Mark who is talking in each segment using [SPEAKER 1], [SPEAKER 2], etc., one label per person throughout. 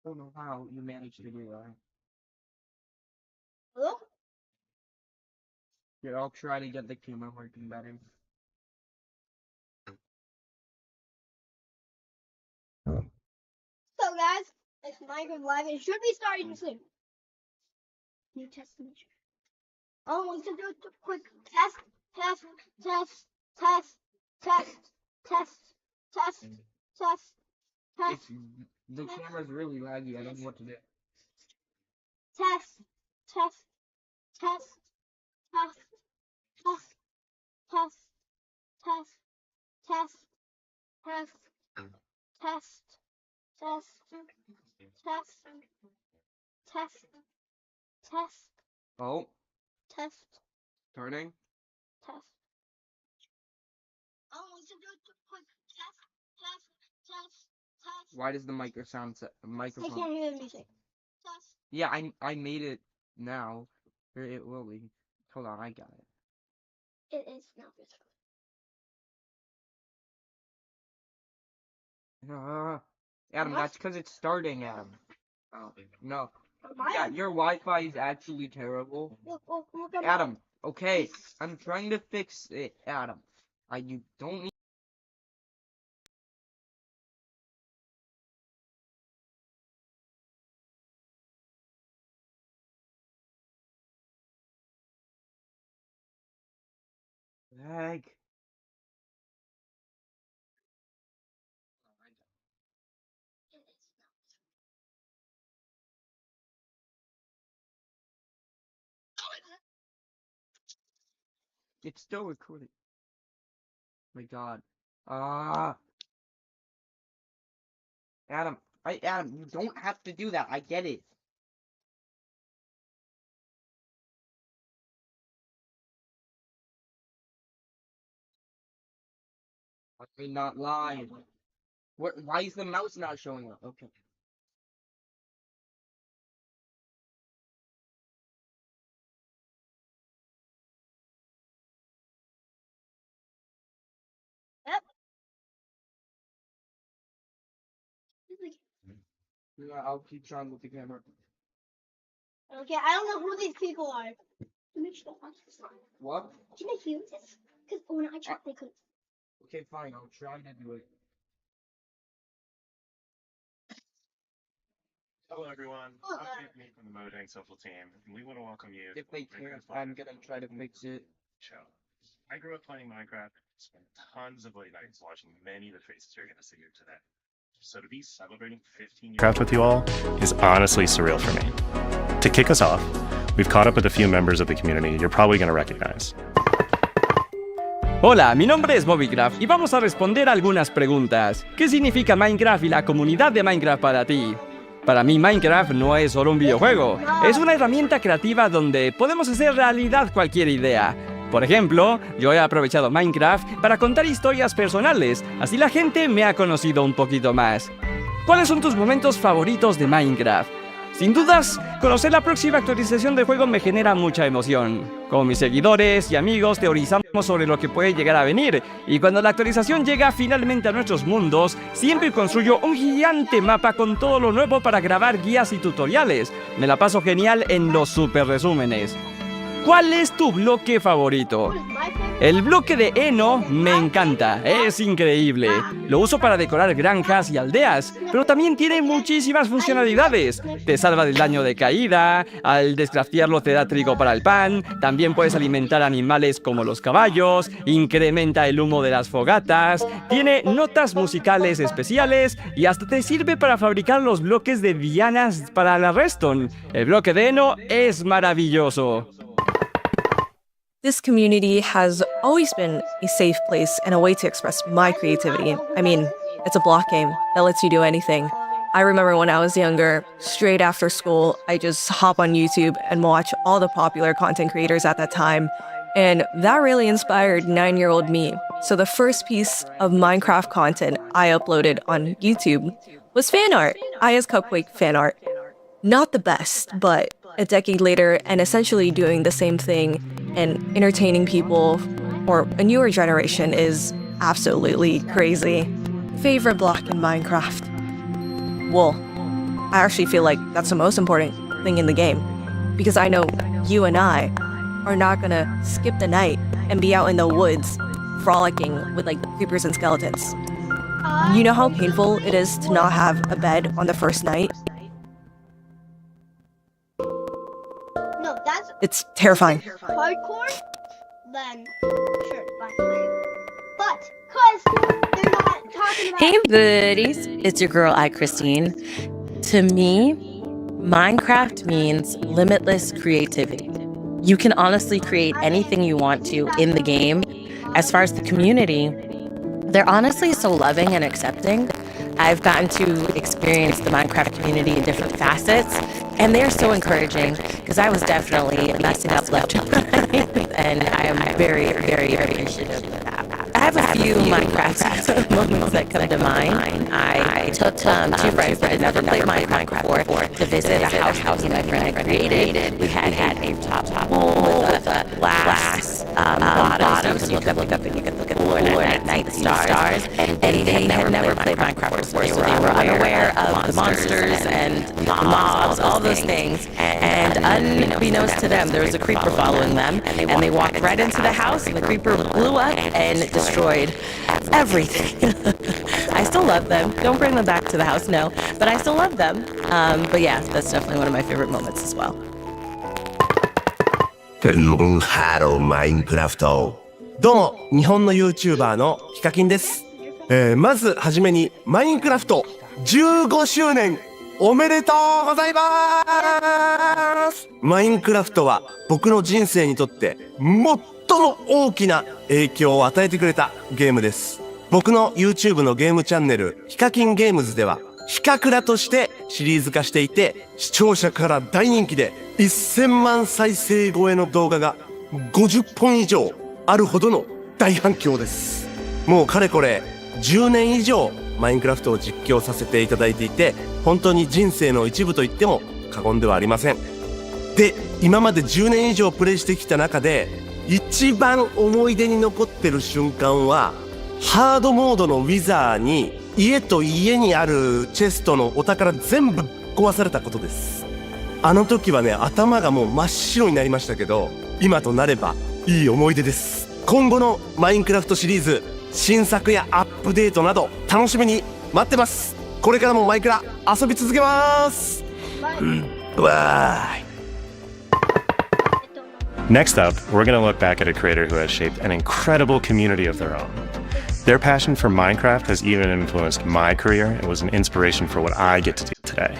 [SPEAKER 1] don't know how you managed to do that.
[SPEAKER 2] Hello?
[SPEAKER 1] Here, I'll try to get the camera working better.
[SPEAKER 2] So guys, it's Minecraft Live. It should be starting soon. New Testament. Oh, we should do a quick test, test, test, test, test, test, test, test, test,
[SPEAKER 1] It's, the camera's really laggy. I don't know what to do.
[SPEAKER 2] test, test, test, test, test, test, test, test, test, test, test, test, test, test,
[SPEAKER 1] Oh,
[SPEAKER 2] test,
[SPEAKER 1] starting.
[SPEAKER 2] test. Oh, we should do a quick test, test, test, test.
[SPEAKER 1] Why does the microphone
[SPEAKER 2] I
[SPEAKER 1] microphone?
[SPEAKER 2] can't hear the music. Test.
[SPEAKER 1] Yeah, I made it now. Or it will be. Hold on, I got it.
[SPEAKER 2] It is not visible.
[SPEAKER 1] Adam,
[SPEAKER 2] What?
[SPEAKER 1] that's because it's starting, Adam. Oh, no.
[SPEAKER 2] Mine?
[SPEAKER 1] Yeah, your Wi-Fi is actually terrible.
[SPEAKER 2] Look at
[SPEAKER 1] Adam, okay, I'm trying to fix it, Adam. You don't need. Lag. It's still recording. My God. Adam, Adam, you don't have to do that. I get it. I'm not live. What? Why is the mouse not showing up? Okay.
[SPEAKER 2] Yep.
[SPEAKER 1] Yeah, I'll keep trying with the camera.
[SPEAKER 2] Okay, I don't know who these people are.
[SPEAKER 1] What?
[SPEAKER 2] Can I hear this? Because when I checked, they couldn't.
[SPEAKER 1] Okay, fine. I'll try to do it.
[SPEAKER 3] Hello, everyone.
[SPEAKER 2] Hello.
[SPEAKER 3] I'm Anthony from the Mojang Social Team, and we want to welcome you
[SPEAKER 1] If
[SPEAKER 3] to
[SPEAKER 1] they
[SPEAKER 3] the
[SPEAKER 1] can't,
[SPEAKER 3] Minecraft
[SPEAKER 1] I'm gonna try to fix it.
[SPEAKER 3] show. I grew up playing Minecraft and spent tons of late nights watching many of the faces you're going to see here today. So to be celebrating 15 years
[SPEAKER 4] Minecraft with you all is honestly surreal for me. To kick us off, we've caught up with a few members of the community you're probably going to recognize.
[SPEAKER 5] Hola, mi nombre es Bobbycraft y vamos a responder algunas preguntas. ¿Qué significa Minecraft y la comunidad de Minecraft para ti? Para mí Minecraft no es solo un videojuego, es una herramienta creativa donde podemos hacer realidad cualquier idea. Por ejemplo, yo he aprovechado Minecraft para contar historias personales, así la gente me ha conocido un poquito más. ¿Cuáles son tus momentos favoritos de Minecraft? Sin dudas, conocer la próxima actualización del juego me genera mucha emoción. Con mis seguidores y amigos teorizamos sobre lo que puede llegar a venir, y cuando la actualización llega finalmente a nuestros mundos, siempre construyo un gigante mapa con todo lo nuevo para grabar guías y tutoriales. Me la paso genial en los super resúmenes. ¿Cuál es tu bloque favorito? El bloque de heno me encanta, es increíble. Lo uso para decorar granjas y aldeas, pero también tiene muchísimas funcionalidades. Te salva del daño de caída, al descraftearlo te da trigo para el pan, también puedes alimentar animales como los caballos, incrementa el humo de las fogatas, tiene notas musicales especiales y hasta te sirve para fabricar los bloques de dianas para la redstone. El bloque de heno es maravilloso.
[SPEAKER 6] This community has always been a safe place and a way to express my creativity. I mean, it's a block game that lets you do anything. I remember when I was younger, straight after school, I just hop on YouTube and watch all the popular content creators at that time. And that really inspired 9-year-old me. So the first piece of Minecraft content I uploaded on YouTube was fan art, Aya's Cupquake fan art. Not the best, but a decade later and essentially doing the same thing and entertaining people or a newer generation is absolutely crazy. Favorite block in Minecraft? Wool. I actually feel like that's the most important thing in the game. Because I know you and I are not gonna skip the night and be out in the woods frolicking with like creepers and skeletons. You know how painful it is to not have a bed on the first night?
[SPEAKER 2] No, that's
[SPEAKER 6] It's terrifying.
[SPEAKER 2] hardcore. Then sure, fine. But cause they're not talking about.
[SPEAKER 7] Hey buddies, it's your girl iChristine. To me, Minecraft means limitless creativity. You can honestly create anything you want to in the game. As far as the community, they're honestly so loving and accepting. I've gotten to experience the Minecraft community in different facets, and they're so encouraging because I was definitely messing up left and right, and I am very, very, very appreciative of that. I have a few Minecraft moments that come to mind. I took two friends that had never played Minecraft before to visit a house my friend had created. We had a top wall with a glass bottom, so you could look up and you could look at the floor and at night the stars. And they had never played Minecraft before, so they were unaware of the monsters and mobs, all those things. And unbeknownst to them, there was a creeper following them, and they walked right into the house, and the creeper blew up and destroyed everything. I still love them. Don't bring them back to the house, no. But I still love them. But yeah, that's definitely one of my favorite moments as well.
[SPEAKER 8] Hello, Minecraft. どうも、日本の YouTuber のヒカキンです。まずはじめに、マインクラフト15周年おめでとうございます。マインクラフトは僕の人生にとって最も大きな影響を与えてくれたゲームです。僕の YouTube のゲームチャンネル、ヒカキンゲームズでは、ヒカクラとしてシリーズ化していて、視聴者から大人気で1000万再生超えの動画が50本以上あるほどの大反響です。もうかれこれ10年以上マインクラフトを実況させていただいていて、本当に人生の一部と言っても過言ではありません。で、今まで10年以上プレイしてきた中で一番思い出に残ってる瞬間は、ハードモードのウィザーに家と家にあるチェストのお宝全部壊されたことです。あの時はね、頭がもう真っ白になりましたけど、今となればいい思い出です。今後のマインクラフトシリーズ、新作やアップデートなど楽しみに待ってます。これからもマイクラ遊び続けます。わーい。
[SPEAKER 4] Next up, we're going to look back at a creator who has shaped an incredible community of their own. Their passion for Minecraft has even influenced my career and was an inspiration for what I get to do today.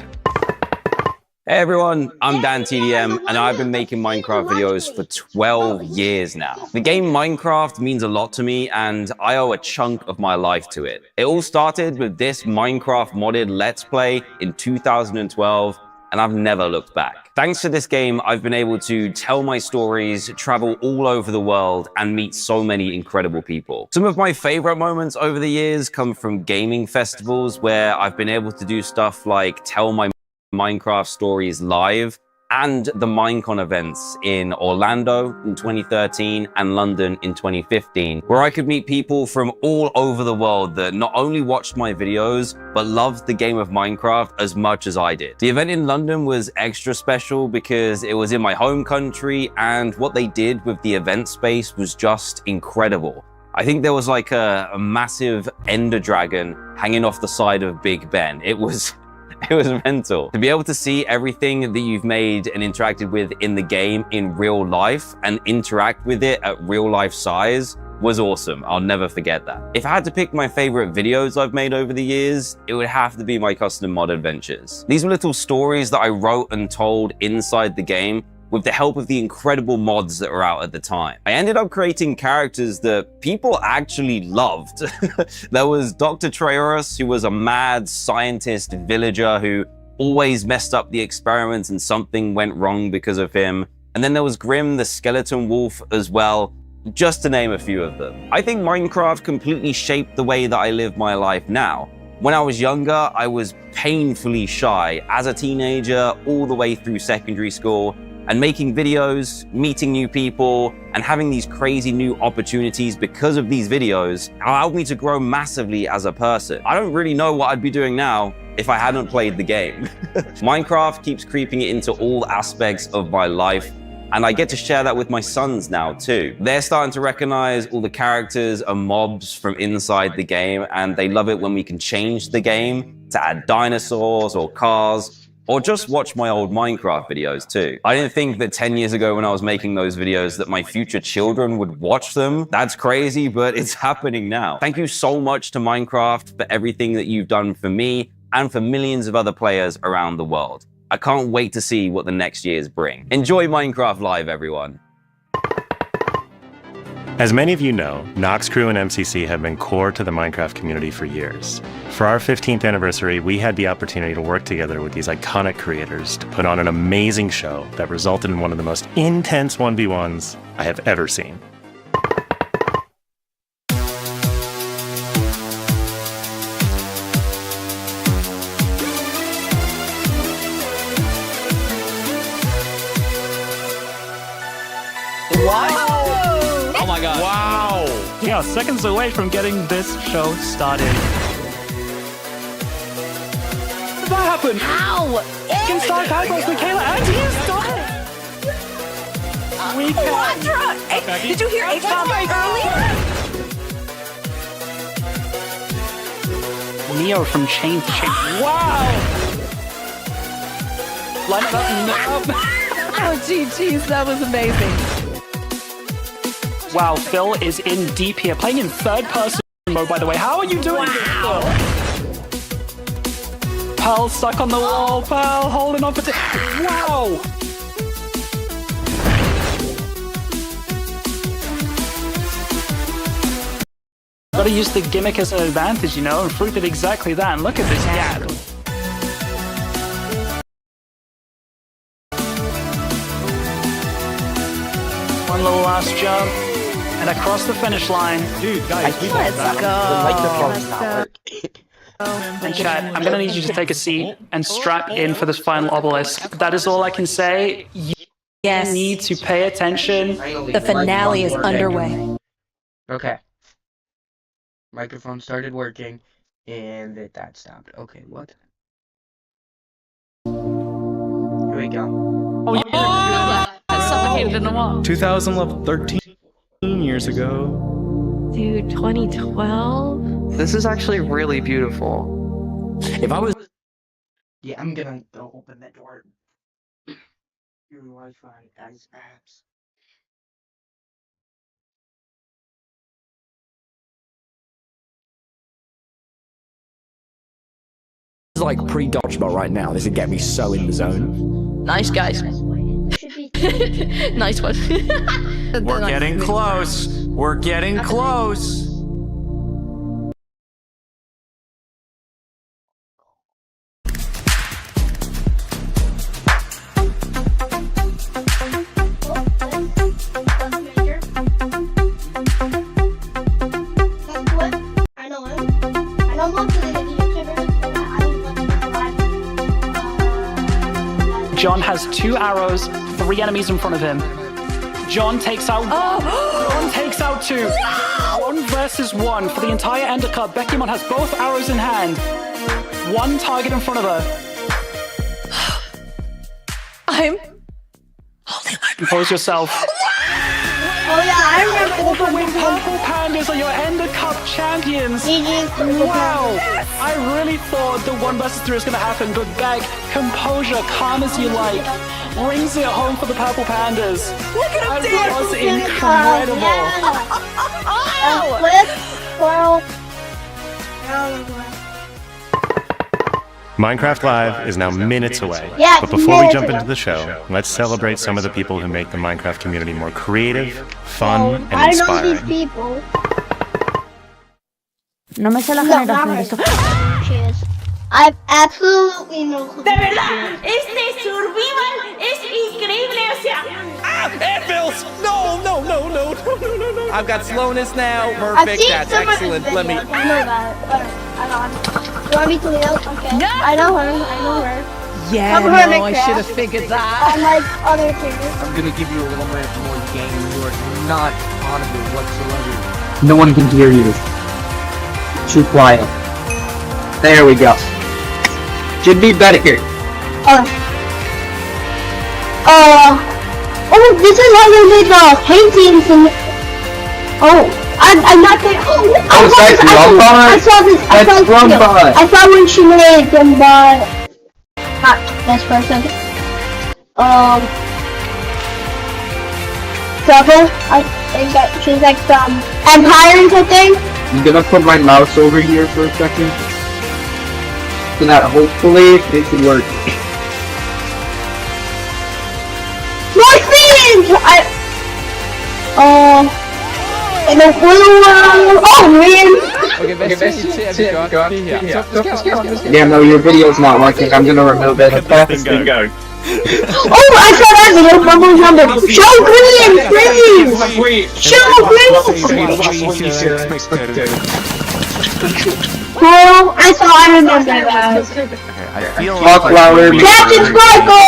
[SPEAKER 9] Hey everyone, I'm Dan TDM and I've been making Minecraft videos for 12 years now. The game Minecraft means a lot to me and I owe a chunk of my life to it. It all started with this Minecraft modded Let's Play in 2012 and I've never looked back. Thanks to this game, I've been able to tell my stories, travel all over the world, and meet so many incredible people. Some of my favorite moments over the years come from gaming festivals where I've been able to do stuff like tell my Minecraft stories live, and the Minecon events in Orlando in 2013 and London in 2015, where I could meet people from all over the world that not only watched my videos, but loved the game of Minecraft as much as I did. The event in London was extra special because it was in my home country, and what they did with the event space was just incredible. I think there was like a massive Ender Dragon hanging off the side of Big Ben. It was mental. To be able to see everything that you've made and interacted with in the game in real life and interact with it at real life size was awesome. I'll never forget that. If I had to pick my favorite videos I've made over the years, it would have to be my custom mod adventures. These were little stories that I wrote and told inside the game with the help of the incredible mods that were out at the time. I ended up creating characters that people actually loved. There was Dr. Trayaurus, who was a mad scientist villager who always messed up the experiments and something went wrong because of him. And then there was Grim the skeleton wolf as well, just to name a few of them. I think Minecraft completely shaped the way that I live my life now. When I was younger, I was painfully shy as a teenager all the way through secondary school. And making videos, meeting new people, and having these crazy new opportunities because of these videos allowed me to grow massively as a person. I don't really know what I'd be doing now if I hadn't played the game. Minecraft keeps creeping into all aspects of my life, and I get to share that with my sons now too. They're starting to recognize all the characters and mobs from inside the game, and they love it when we can change the game to add dinosaurs or cars, or just watch my old Minecraft videos too. I didn't think that 10 years ago when I was making those videos that my future children would watch them. That's crazy, but it's happening now. Thank you so much to Minecraft for everything that you've done for me and for millions of other players around the world. I can't wait to see what the next years bring. Enjoy Minecraft Live, everyone.
[SPEAKER 4] As many of you know, Nox Crew and MCC have been core to the Minecraft community for years. For our 15th anniversary, we had the opportunity to work together with these iconic creators to put on an amazing show that resulted in one of the most intense 1v1s I have ever seen.
[SPEAKER 5] Oh my god.
[SPEAKER 10] Wow! Yeah, seconds away from getting this show started. Did that happen?
[SPEAKER 7] How?
[SPEAKER 10] You can start Kyros, Michaela, and he started! We can.
[SPEAKER 6] Quadra! Did you hear H-Bomb earlier?
[SPEAKER 10] Neo from Chain to Chain. Wow! Line it up.
[SPEAKER 6] Oh, geez, that was amazing.
[SPEAKER 10] Wow, Phil is in deep here, playing in third-person mode, by the way. How are you doing this, Phil? Pearl stuck on the wall. Pearl holding on for wow! Gotta use the gimmick as an advantage, you know, and Fruit did exactly that. And look at this gap. One little last jump, and across the finish line.
[SPEAKER 1] Dude, guys,
[SPEAKER 6] Let's go.
[SPEAKER 10] And chat, I'm gonna need you to take a seat and strap in for this final obelisk. That is all I can say. You need to pay attention.
[SPEAKER 6] The finale is underway.
[SPEAKER 1] Okay. Microphone started working, and that stopped. Okay, what? Here we go.
[SPEAKER 10] Oh, yeah.
[SPEAKER 6] Suffocated in the wall.
[SPEAKER 10] 2000 level 13 years ago.
[SPEAKER 6] Dude, 2012?
[SPEAKER 11] This is actually really beautiful. If I was...
[SPEAKER 1] Yeah, I'm gonna go open that door. Your Wi-Fi as apps.
[SPEAKER 11] This is like pre-dodgeball right now. This would get me so in the zone.
[SPEAKER 6] Nice, guys. Nice one.
[SPEAKER 5] We're getting close. We're getting close.
[SPEAKER 10] John has 2 arrows, 3 enemies in front of him. John takes out. John takes out 2. 1 versus 1 for the entire Ender Cup. Beckymon has both arrows in hand. 1 target in front of her.
[SPEAKER 6] I'm
[SPEAKER 10] Compose yourself.
[SPEAKER 2] Oh yeah, I remember the
[SPEAKER 10] Purple Pandas are your Ender Cup champions. Wow! I really thought the 1 versus 3 was going to happen, but Beck, composure, calm as you like, brings it home for the Purple Pandas.
[SPEAKER 6] Look at him
[SPEAKER 10] That was incredible.
[SPEAKER 4] Minecraft Live is now minutes away.
[SPEAKER 2] Yeah,
[SPEAKER 4] But before we
[SPEAKER 2] minutes
[SPEAKER 4] jump
[SPEAKER 2] ago.
[SPEAKER 4] into the show, let's celebrate some of the people who make the Minecraft community more creative, fun, and
[SPEAKER 2] I know these
[SPEAKER 4] inspiring.
[SPEAKER 2] people.
[SPEAKER 12] No me sé la generación de esto.
[SPEAKER 2] Cheers. I have absolutely no clue.
[SPEAKER 12] De verdad, este survival es increíble, o sea.
[SPEAKER 8] Anvils! No! I've got slowness now.
[SPEAKER 2] I've
[SPEAKER 8] Perfect.
[SPEAKER 2] seen
[SPEAKER 8] That's
[SPEAKER 2] some
[SPEAKER 8] excellent.
[SPEAKER 2] of
[SPEAKER 8] Let
[SPEAKER 2] his
[SPEAKER 8] me.
[SPEAKER 2] videos. I know that. I know. You want me to lead out? Okay.
[SPEAKER 6] No.
[SPEAKER 2] I know her.
[SPEAKER 6] Yeah,
[SPEAKER 2] Cover her
[SPEAKER 6] no, I
[SPEAKER 2] Minecraft.
[SPEAKER 6] should have figured that.
[SPEAKER 2] Unlike other characters.
[SPEAKER 1] I'm gonna give you a little bit more game. You are not audible whatsoever. No one can hear you. Too quiet. There we go. Should be better here.
[SPEAKER 2] Oh, this is how they made the paintings and. Oh, I'm not there. Oh, I saw this. I saw when she made them, but. That's for a second. Trouble. I think that she's like some empires, I think.
[SPEAKER 1] I'm gonna put my mouse over here for a second. So that hopefully it should work.
[SPEAKER 2] More things! And the blue one. Oh, man!
[SPEAKER 1] Yeah, no, your video's not working. I'm gonna remove it.
[SPEAKER 3] This thing go.
[SPEAKER 2] Oh, I saw that video. Bubble number. Show green, please! Show green! Cool. I remember that.
[SPEAKER 1] Talk louder.
[SPEAKER 2] Captain Sparkle!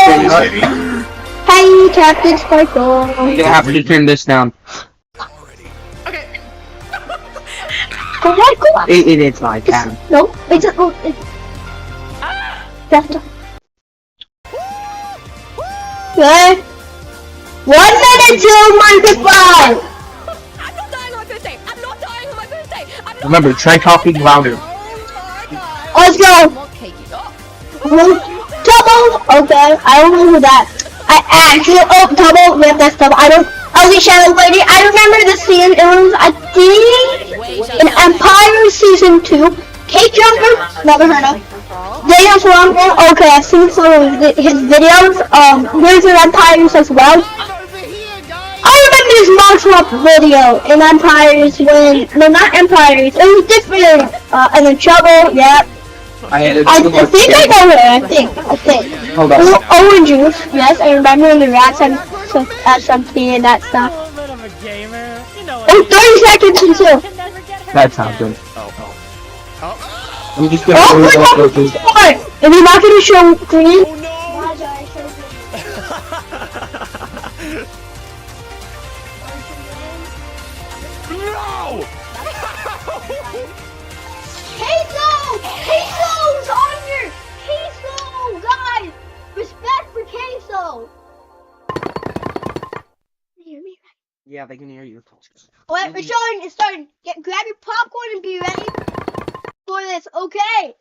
[SPEAKER 2] Hey, Captain Sparkle.
[SPEAKER 1] You have to turn this down. It's like that.
[SPEAKER 2] No, it's a. Good. 1 minute till Minecraft 5.
[SPEAKER 12] I'm not dying on my birthday. I'm not dying on my birthday.
[SPEAKER 1] Remember, try talking louder.
[SPEAKER 2] Let's go. Double. Okay, I don't remember that. I actually double. Yeah, that's double. I don't. Ugly Shadow Lady. I remember the scene. It was I think in Empire Season 2. Cake Jumper. Never heard of. Daniel's Rumble. Okay, I've seen some of his videos. Here's an Empires as well. I remember this Monstrop video in Empires when no, not Empires. It was different. And then Trouble. Yeah. I think I know it. I think.
[SPEAKER 1] Hold on.
[SPEAKER 2] Orange juice. Yes, I remember the rats and something and that stuff. Oh, 30 seconds until.
[SPEAKER 1] That sounds good. I'm just
[SPEAKER 2] Oh, and you're not gonna show green?
[SPEAKER 3] No!
[SPEAKER 2] Queso's on here! Queso, guys! Respect for Queso! Can you hear me?
[SPEAKER 1] Yeah, they can hear you.
[SPEAKER 2] Alright, we're starting. It's starting. Grab your popcorn and be ready for this. Okay.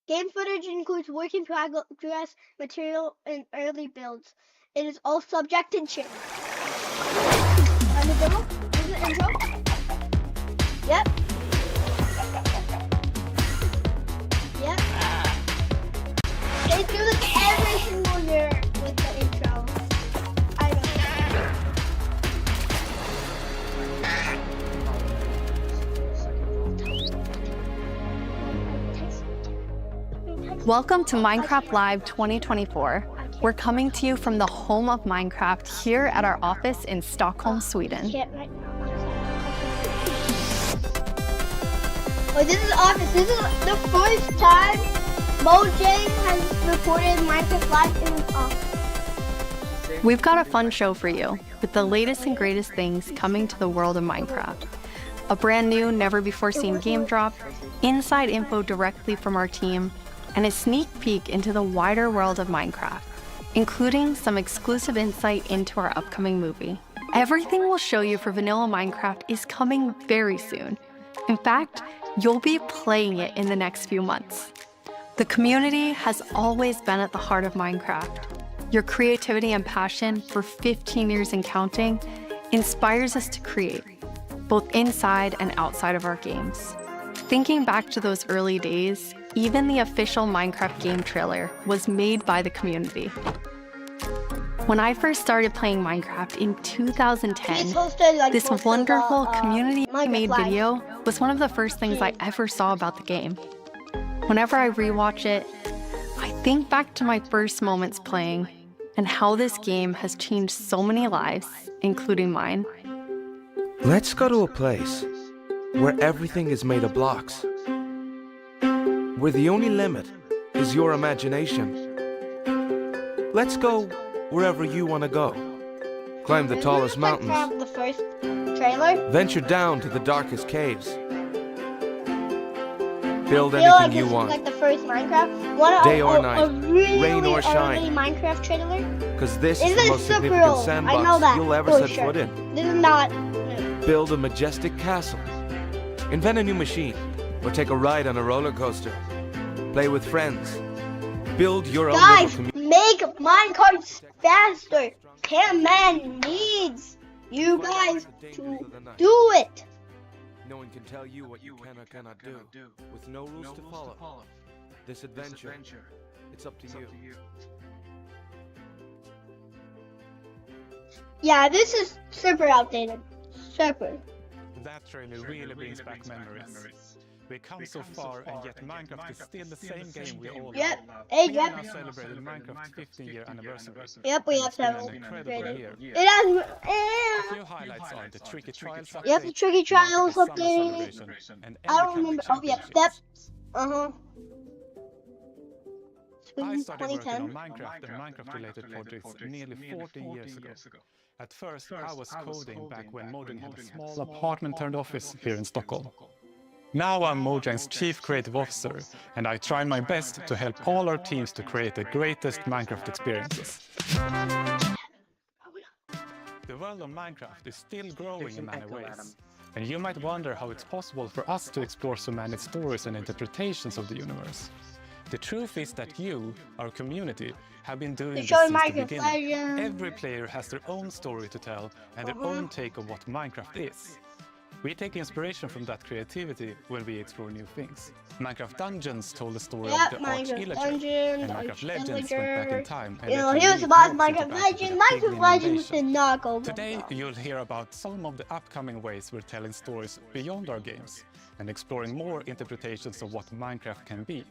[SPEAKER 2] Game footage includes work in progress material and early builds. It is all subject to change. And the demo? Is it intro? Yep. Yep. They do this every single year with the intro. I don't know.
[SPEAKER 13] Welcome to Minecraft Live 2024. We're coming to you from the home of Minecraft here at our office in Stockholm, Sweden.
[SPEAKER 2] Oh, this is the office. This is the first time Mojang has recorded Minecraft Live in his office.
[SPEAKER 13] We've got a fun show for you with the latest and greatest things coming to the world of Minecraft. A brand new, never before seen game drop, inside info directly from our team, and a sneak peek into the wider world of Minecraft, including some exclusive insight into our upcoming movie. Everything we'll show you for vanilla Minecraft is coming very soon. In fact, you'll be playing it in the next few months. The community has always been at the heart of Minecraft. Your creativity and passion for 15 years and counting inspires us to create, both inside and outside of our games. Thinking back to those early days, even the official Minecraft game trailer was made by the community. When I first started playing Minecraft in 2010, this wonderful community-made video was one of the first things I ever saw about the game. Whenever I rewatch it, I think back to my first moments playing and how this game has changed so many lives, including mine.
[SPEAKER 14] Let's go to a place where everything is made of blocks, where the only limit is your imagination. Let's go wherever you want to go. Climb the tallest mountains.
[SPEAKER 2] The first trailer.
[SPEAKER 14] Venture down to the darkest caves. Build
[SPEAKER 2] I feel like
[SPEAKER 14] anything you
[SPEAKER 2] this
[SPEAKER 14] want.
[SPEAKER 2] is like the first Minecraft. One
[SPEAKER 14] Day or
[SPEAKER 2] a
[SPEAKER 14] night,
[SPEAKER 2] really
[SPEAKER 14] rain or
[SPEAKER 2] early
[SPEAKER 14] shine.
[SPEAKER 2] Minecraft trailer.
[SPEAKER 14] Because this
[SPEAKER 2] This
[SPEAKER 14] is the
[SPEAKER 2] is
[SPEAKER 14] most
[SPEAKER 2] super
[SPEAKER 14] significant
[SPEAKER 2] old. I know
[SPEAKER 14] sandbox
[SPEAKER 2] that
[SPEAKER 14] you'll ever
[SPEAKER 2] for
[SPEAKER 14] set
[SPEAKER 2] sure.
[SPEAKER 14] foot in.
[SPEAKER 2] This is not.
[SPEAKER 14] Build a majestic castle. Invent a new machine. Or take a ride on a roller coaster. Play with friends. Build your own little
[SPEAKER 2] Guys,
[SPEAKER 14] community.
[SPEAKER 2] make minecarts faster. Camman needs you guys to do it.
[SPEAKER 14] No one can tell you what you can or cannot do. With no rules to follow. This adventure, it's up to you.
[SPEAKER 2] Yeah, this is super outdated. Super.
[SPEAKER 15] That trailer really brings back memories. We come so far, and yet Minecraft is still the same game we all
[SPEAKER 2] Yep.
[SPEAKER 15] love.
[SPEAKER 2] Hey,
[SPEAKER 15] We
[SPEAKER 2] yep.
[SPEAKER 15] have now celebrated Minecraft's 15-year anniversary.
[SPEAKER 2] Yep, we have
[SPEAKER 15] It's been an
[SPEAKER 2] several.
[SPEAKER 15] incredible year.
[SPEAKER 2] It has.
[SPEAKER 15] A few highlights are the Tricky Trials update,
[SPEAKER 2] Yep, the Tricky Trials
[SPEAKER 15] Summer
[SPEAKER 2] update.
[SPEAKER 15] celebration, and
[SPEAKER 2] I don't remember. Oh, yeah, that.
[SPEAKER 15] I started working
[SPEAKER 2] 2010.
[SPEAKER 15] on Minecraft and Minecraft-related projects nearly 14 years ago. At first, I was coding back when Mojang had a small apartment-turned-office here in Stockholm. Now I'm Mojang's Chief Creative Officer, and I try my best to help all our teams to create the greatest Minecraft experiences. The world of Minecraft is still growing in many ways, and you might wonder how it's possible for us to explore so many stories and interpretations of the universe. The truth is that you, our community, have been doing this
[SPEAKER 2] showing
[SPEAKER 15] since the
[SPEAKER 2] Minecraft
[SPEAKER 15] beginning.
[SPEAKER 2] Legends.
[SPEAKER 15] Every player has their own story to tell and their own take of what Minecraft is. We take inspiration from that creativity when we explore new things. Minecraft Dungeons told the story
[SPEAKER 2] Yep,
[SPEAKER 15] of the
[SPEAKER 2] Minecraft
[SPEAKER 15] Arch-Illager,
[SPEAKER 2] Dungeons,
[SPEAKER 15] and Minecraft Legends went
[SPEAKER 2] Arch-Illager.
[SPEAKER 15] back in time. And
[SPEAKER 2] You know,
[SPEAKER 15] let
[SPEAKER 2] here's
[SPEAKER 15] you
[SPEAKER 2] the boss
[SPEAKER 15] lead
[SPEAKER 2] Minecraft
[SPEAKER 15] back into the
[SPEAKER 2] Legends. Minecraft
[SPEAKER 15] Piglin
[SPEAKER 2] Legends
[SPEAKER 15] invasion.
[SPEAKER 2] did not go
[SPEAKER 15] Today,
[SPEAKER 2] well.
[SPEAKER 15] you'll hear about some of the upcoming ways we're telling stories beyond our games and exploring more interpretations of what Minecraft can be.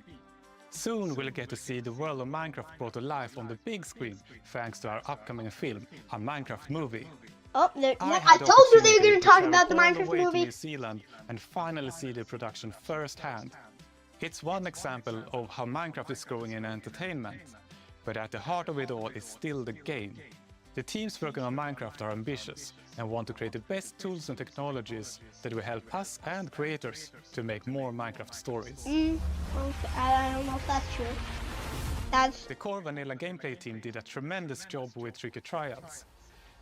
[SPEAKER 15] Soon we'll get to see the world of Minecraft brought to life on the big screen thanks to our upcoming film, a Minecraft movie.
[SPEAKER 2] Oh, I
[SPEAKER 15] had the
[SPEAKER 2] told you they were
[SPEAKER 15] opportunity
[SPEAKER 2] going to talk
[SPEAKER 15] travel
[SPEAKER 2] about the
[SPEAKER 15] all
[SPEAKER 2] Minecraft
[SPEAKER 15] way to
[SPEAKER 2] movie.
[SPEAKER 15] New Zealand and finally see the production firsthand. It's one example of how Minecraft is growing in entertainment, but at the heart of it all is still the game. The teams working on Minecraft are ambitious and want to create the best tools and technologies that will help us and creators to make more Minecraft stories.
[SPEAKER 2] Okay, I don't know if that's true. That's
[SPEAKER 15] The core vanilla gameplay team did a tremendous job with Tricky Trials.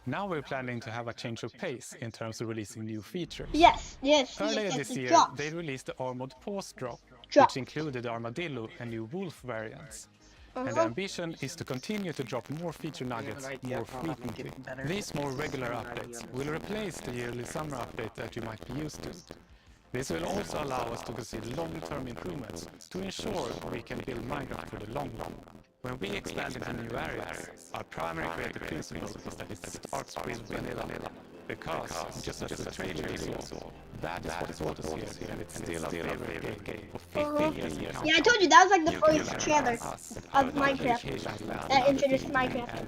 [SPEAKER 15] Now we're planning to have a change of pace in terms of releasing new features.
[SPEAKER 2] yes.
[SPEAKER 15] Earlier
[SPEAKER 2] yes,
[SPEAKER 15] this
[SPEAKER 2] the
[SPEAKER 15] year,
[SPEAKER 2] drops.
[SPEAKER 15] they released the Armored Paws drop,
[SPEAKER 2] Drop.
[SPEAKER 15] which included the Armadillo and new Wolf variants. And the ambition is to continue to drop more feature nuggets more frequently. These more regular updates will replace the yearly summer update that you might be used to. This will also allow us to consider long-term improvements to ensure we can build Minecraft for the long run. When we expand into new areas, our primary creative principle is that it starts with vanilla. Because, just as the trailer you saw, that is what brought us here, and it's still a favorite game for 15 years.
[SPEAKER 2] Yeah, I told you that was like the first trailer of Minecraft that introduced Minecraft.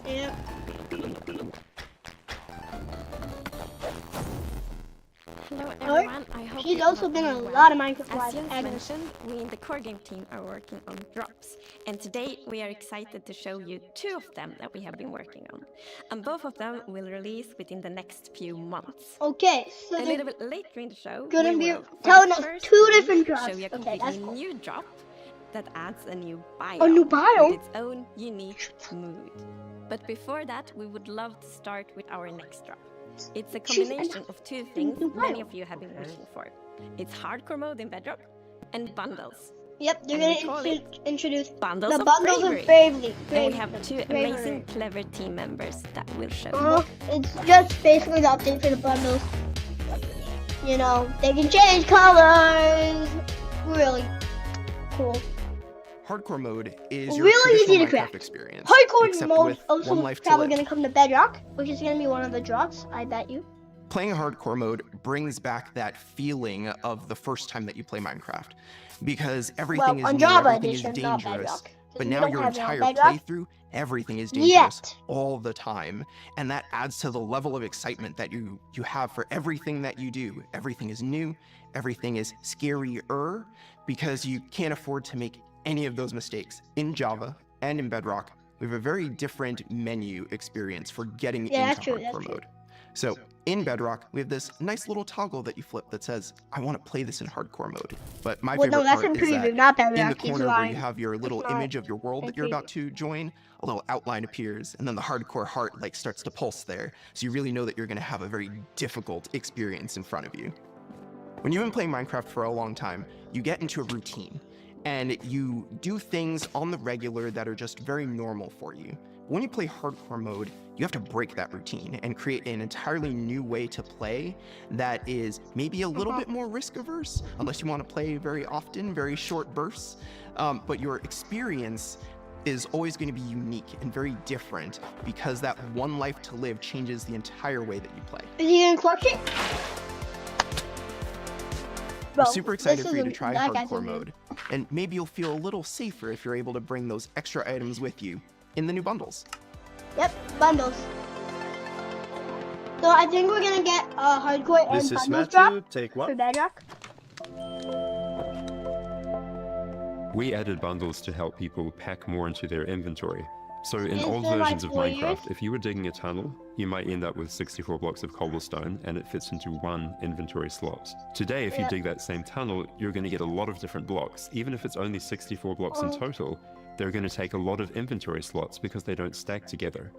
[SPEAKER 2] Yeah.
[SPEAKER 16] Hello everyone, I hope
[SPEAKER 2] She's
[SPEAKER 16] you
[SPEAKER 2] also
[SPEAKER 16] all
[SPEAKER 2] been
[SPEAKER 16] are
[SPEAKER 2] in a
[SPEAKER 16] well.
[SPEAKER 2] lot of Minecraft
[SPEAKER 16] As
[SPEAKER 2] Live
[SPEAKER 16] Jens
[SPEAKER 2] ads.
[SPEAKER 16] mentioned, we in the core game team are working on drops, and today we are excited to show you 2 of them that we have been working on, and both of them will release within the next few months.
[SPEAKER 2] Okay, so
[SPEAKER 16] A
[SPEAKER 2] they're
[SPEAKER 16] little bit later in the show,
[SPEAKER 2] gonna
[SPEAKER 16] we
[SPEAKER 2] be
[SPEAKER 16] will, for
[SPEAKER 2] telling
[SPEAKER 16] the
[SPEAKER 2] us
[SPEAKER 16] first
[SPEAKER 2] 2
[SPEAKER 16] time,
[SPEAKER 2] different drops.
[SPEAKER 16] show you a
[SPEAKER 2] Okay,
[SPEAKER 16] completely
[SPEAKER 2] that's cool.
[SPEAKER 16] new drop that adds a new biome,
[SPEAKER 2] A new biome?
[SPEAKER 16] with its own unique mood. But before that, we would love to start with our next drop. It's a combination of 2 things many of you have been waiting for. It's hardcore mode in Bedrock and bundles.
[SPEAKER 2] Yep, they're
[SPEAKER 16] And we
[SPEAKER 2] gonna
[SPEAKER 16] call it
[SPEAKER 2] introduce
[SPEAKER 16] Bundles
[SPEAKER 2] the
[SPEAKER 16] of
[SPEAKER 2] bundles
[SPEAKER 16] Bravery.
[SPEAKER 2] of bravery.
[SPEAKER 16] And we have 2
[SPEAKER 2] Bravery.
[SPEAKER 16] amazing, clever team members that will show
[SPEAKER 2] It's just basically the update for the bundles. You know, they can change colors. Really cool.
[SPEAKER 17] Hardcore mode is your
[SPEAKER 2] Really easy
[SPEAKER 17] traditional
[SPEAKER 2] to
[SPEAKER 17] Minecraft
[SPEAKER 2] craft.
[SPEAKER 17] experience,
[SPEAKER 2] Hardcore
[SPEAKER 17] except
[SPEAKER 2] mode
[SPEAKER 17] with
[SPEAKER 2] also
[SPEAKER 17] one life to
[SPEAKER 2] probably
[SPEAKER 17] live.
[SPEAKER 2] gonna come to Bedrock, which is gonna be one of the drops, I bet you.
[SPEAKER 17] Playing hardcore mode brings back that feeling of the first time that you play Minecraft, because everything
[SPEAKER 2] on
[SPEAKER 17] is new,
[SPEAKER 2] Java
[SPEAKER 17] everything is
[SPEAKER 2] Edition, not
[SPEAKER 17] dangerous.
[SPEAKER 2] Bedrock.
[SPEAKER 17] But
[SPEAKER 2] We
[SPEAKER 17] now
[SPEAKER 2] don't
[SPEAKER 17] your
[SPEAKER 2] have it on
[SPEAKER 17] entire
[SPEAKER 2] Bedrock
[SPEAKER 17] playthrough, everything is dangerous
[SPEAKER 2] yet.
[SPEAKER 17] all the time, and that adds to the level of excitement that you have for everything that you do. Everything is new, everything is scarier, because you can't afford to make any of those mistakes in Java and in Bedrock we have a very different menu experience for getting
[SPEAKER 2] Yeah, that's
[SPEAKER 17] into
[SPEAKER 2] true, that's
[SPEAKER 17] hardcore
[SPEAKER 2] true.
[SPEAKER 17] mode. So in Bedrock, we have this nice little toggle that you flip that says, I want to play this in hardcore mode. But my
[SPEAKER 2] Well, no,
[SPEAKER 17] favorite
[SPEAKER 2] that's
[SPEAKER 17] part
[SPEAKER 2] in
[SPEAKER 17] is that
[SPEAKER 2] preview, not
[SPEAKER 17] in the
[SPEAKER 2] Bedrock. He's
[SPEAKER 17] corner where you
[SPEAKER 2] lying.
[SPEAKER 17] have your little
[SPEAKER 2] It's not
[SPEAKER 17] image of your world
[SPEAKER 2] in
[SPEAKER 17] that you're about
[SPEAKER 2] preview.
[SPEAKER 17] to join, a little outline appears, and then the hardcore heart like starts to pulse there. So you really know that you're going to have a very difficult experience in front of you. When you've been playing Minecraft for a long time, you get into a routine, and you do things on the regular that are just very normal for you. When you play hardcore mode, you have to break that routine and create an entirely new way to play that is maybe a little bit more risk averse, unless you want to play very often, very short bursts. But your experience is always going to be unique and very different because that one life to live changes the entire way that you play.
[SPEAKER 2] Is he gonna clutch it? Bro,
[SPEAKER 17] I'm super excited
[SPEAKER 2] this
[SPEAKER 17] for you to
[SPEAKER 2] isn't-
[SPEAKER 17] try
[SPEAKER 2] that guy's
[SPEAKER 17] hardcore
[SPEAKER 2] in here.
[SPEAKER 17] mode, and maybe you'll feel a little safer if you're able to bring those extra items with you in the new bundles.
[SPEAKER 2] Yep, bundles. So I think we're gonna get hardcore and
[SPEAKER 18] This is
[SPEAKER 2] bundles
[SPEAKER 18] Matthew.
[SPEAKER 2] drop
[SPEAKER 18] Take
[SPEAKER 2] for
[SPEAKER 18] one.
[SPEAKER 2] Bedrock.
[SPEAKER 19] We added bundles to help people pack more into their inventory. So in old
[SPEAKER 2] there, like,
[SPEAKER 19] versions of
[SPEAKER 2] warriors?
[SPEAKER 19] Minecraft, if you were digging a tunnel, you might end up with 64 blocks of cobblestone and it fits into one inventory slot. Today, if you
[SPEAKER 2] Yeah.
[SPEAKER 19] dig that same tunnel, you're going to get a lot of different blocks. Even if it's only 64 blocks in
[SPEAKER 2] Oh.
[SPEAKER 19] total, they're going to take a lot of inventory slots because they don't stack together.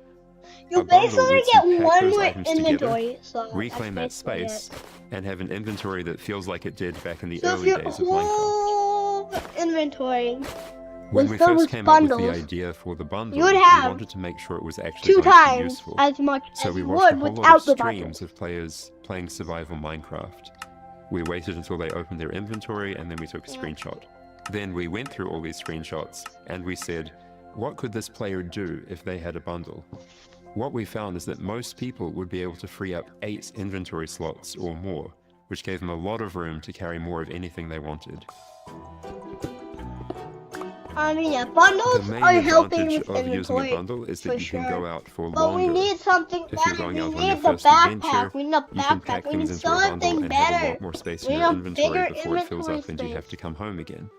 [SPEAKER 2] You
[SPEAKER 19] A bundle
[SPEAKER 2] basically
[SPEAKER 19] lets
[SPEAKER 2] get
[SPEAKER 19] you pack
[SPEAKER 2] one
[SPEAKER 19] those
[SPEAKER 2] more
[SPEAKER 19] items together,
[SPEAKER 2] inventory slot.
[SPEAKER 19] reclaim that
[SPEAKER 2] That's basically
[SPEAKER 19] space, and have an inventory that feels like it did back in the
[SPEAKER 2] So if
[SPEAKER 19] early
[SPEAKER 2] your
[SPEAKER 19] days of Minecraft.
[SPEAKER 2] whole inventory
[SPEAKER 19] When
[SPEAKER 2] was
[SPEAKER 19] we
[SPEAKER 2] filled
[SPEAKER 19] first
[SPEAKER 2] with
[SPEAKER 19] came up with the
[SPEAKER 2] bundles,
[SPEAKER 19] idea for the bundle,
[SPEAKER 2] you would
[SPEAKER 19] we
[SPEAKER 2] have
[SPEAKER 19] wanted to make sure it was actually
[SPEAKER 2] two
[SPEAKER 19] going to be
[SPEAKER 2] times
[SPEAKER 19] useful.
[SPEAKER 2] as much
[SPEAKER 19] So
[SPEAKER 2] as
[SPEAKER 19] we
[SPEAKER 2] you
[SPEAKER 19] watched a
[SPEAKER 2] would
[SPEAKER 19] whole lot
[SPEAKER 2] without
[SPEAKER 19] of
[SPEAKER 2] the bundles.
[SPEAKER 19] streams of players playing survival Minecraft. We waited until they opened their inventory and then we took a screenshot. Then we went through all these screenshots and we said, what could this player do if they had a bundle? What we found is that most people would be able to free up 8 inventory slots or more, which gave them a lot of room to carry more of anything they wanted.
[SPEAKER 2] I mean, yeah, bundles
[SPEAKER 19] The main
[SPEAKER 2] are helping
[SPEAKER 19] advantage
[SPEAKER 2] with
[SPEAKER 19] of using a
[SPEAKER 2] inventory
[SPEAKER 19] bundle is that
[SPEAKER 2] for
[SPEAKER 19] you can
[SPEAKER 2] sure.
[SPEAKER 19] go out for
[SPEAKER 2] But we
[SPEAKER 19] longer.
[SPEAKER 2] need something
[SPEAKER 19] If you're
[SPEAKER 2] better.
[SPEAKER 19] going
[SPEAKER 2] We
[SPEAKER 19] out on your
[SPEAKER 2] need the
[SPEAKER 19] first
[SPEAKER 2] backpack.
[SPEAKER 19] adventure,
[SPEAKER 2] We need a
[SPEAKER 19] you can
[SPEAKER 2] backpack.
[SPEAKER 19] pack
[SPEAKER 2] We
[SPEAKER 19] things
[SPEAKER 2] need
[SPEAKER 19] into a bundle
[SPEAKER 2] something
[SPEAKER 19] and have a
[SPEAKER 2] better.
[SPEAKER 19] lot more space
[SPEAKER 2] We
[SPEAKER 19] in
[SPEAKER 2] need
[SPEAKER 19] your
[SPEAKER 2] a
[SPEAKER 19] inventory
[SPEAKER 2] bigger
[SPEAKER 19] before it fills
[SPEAKER 2] inventory
[SPEAKER 19] up and you have
[SPEAKER 2] space.
[SPEAKER 19] to come home again.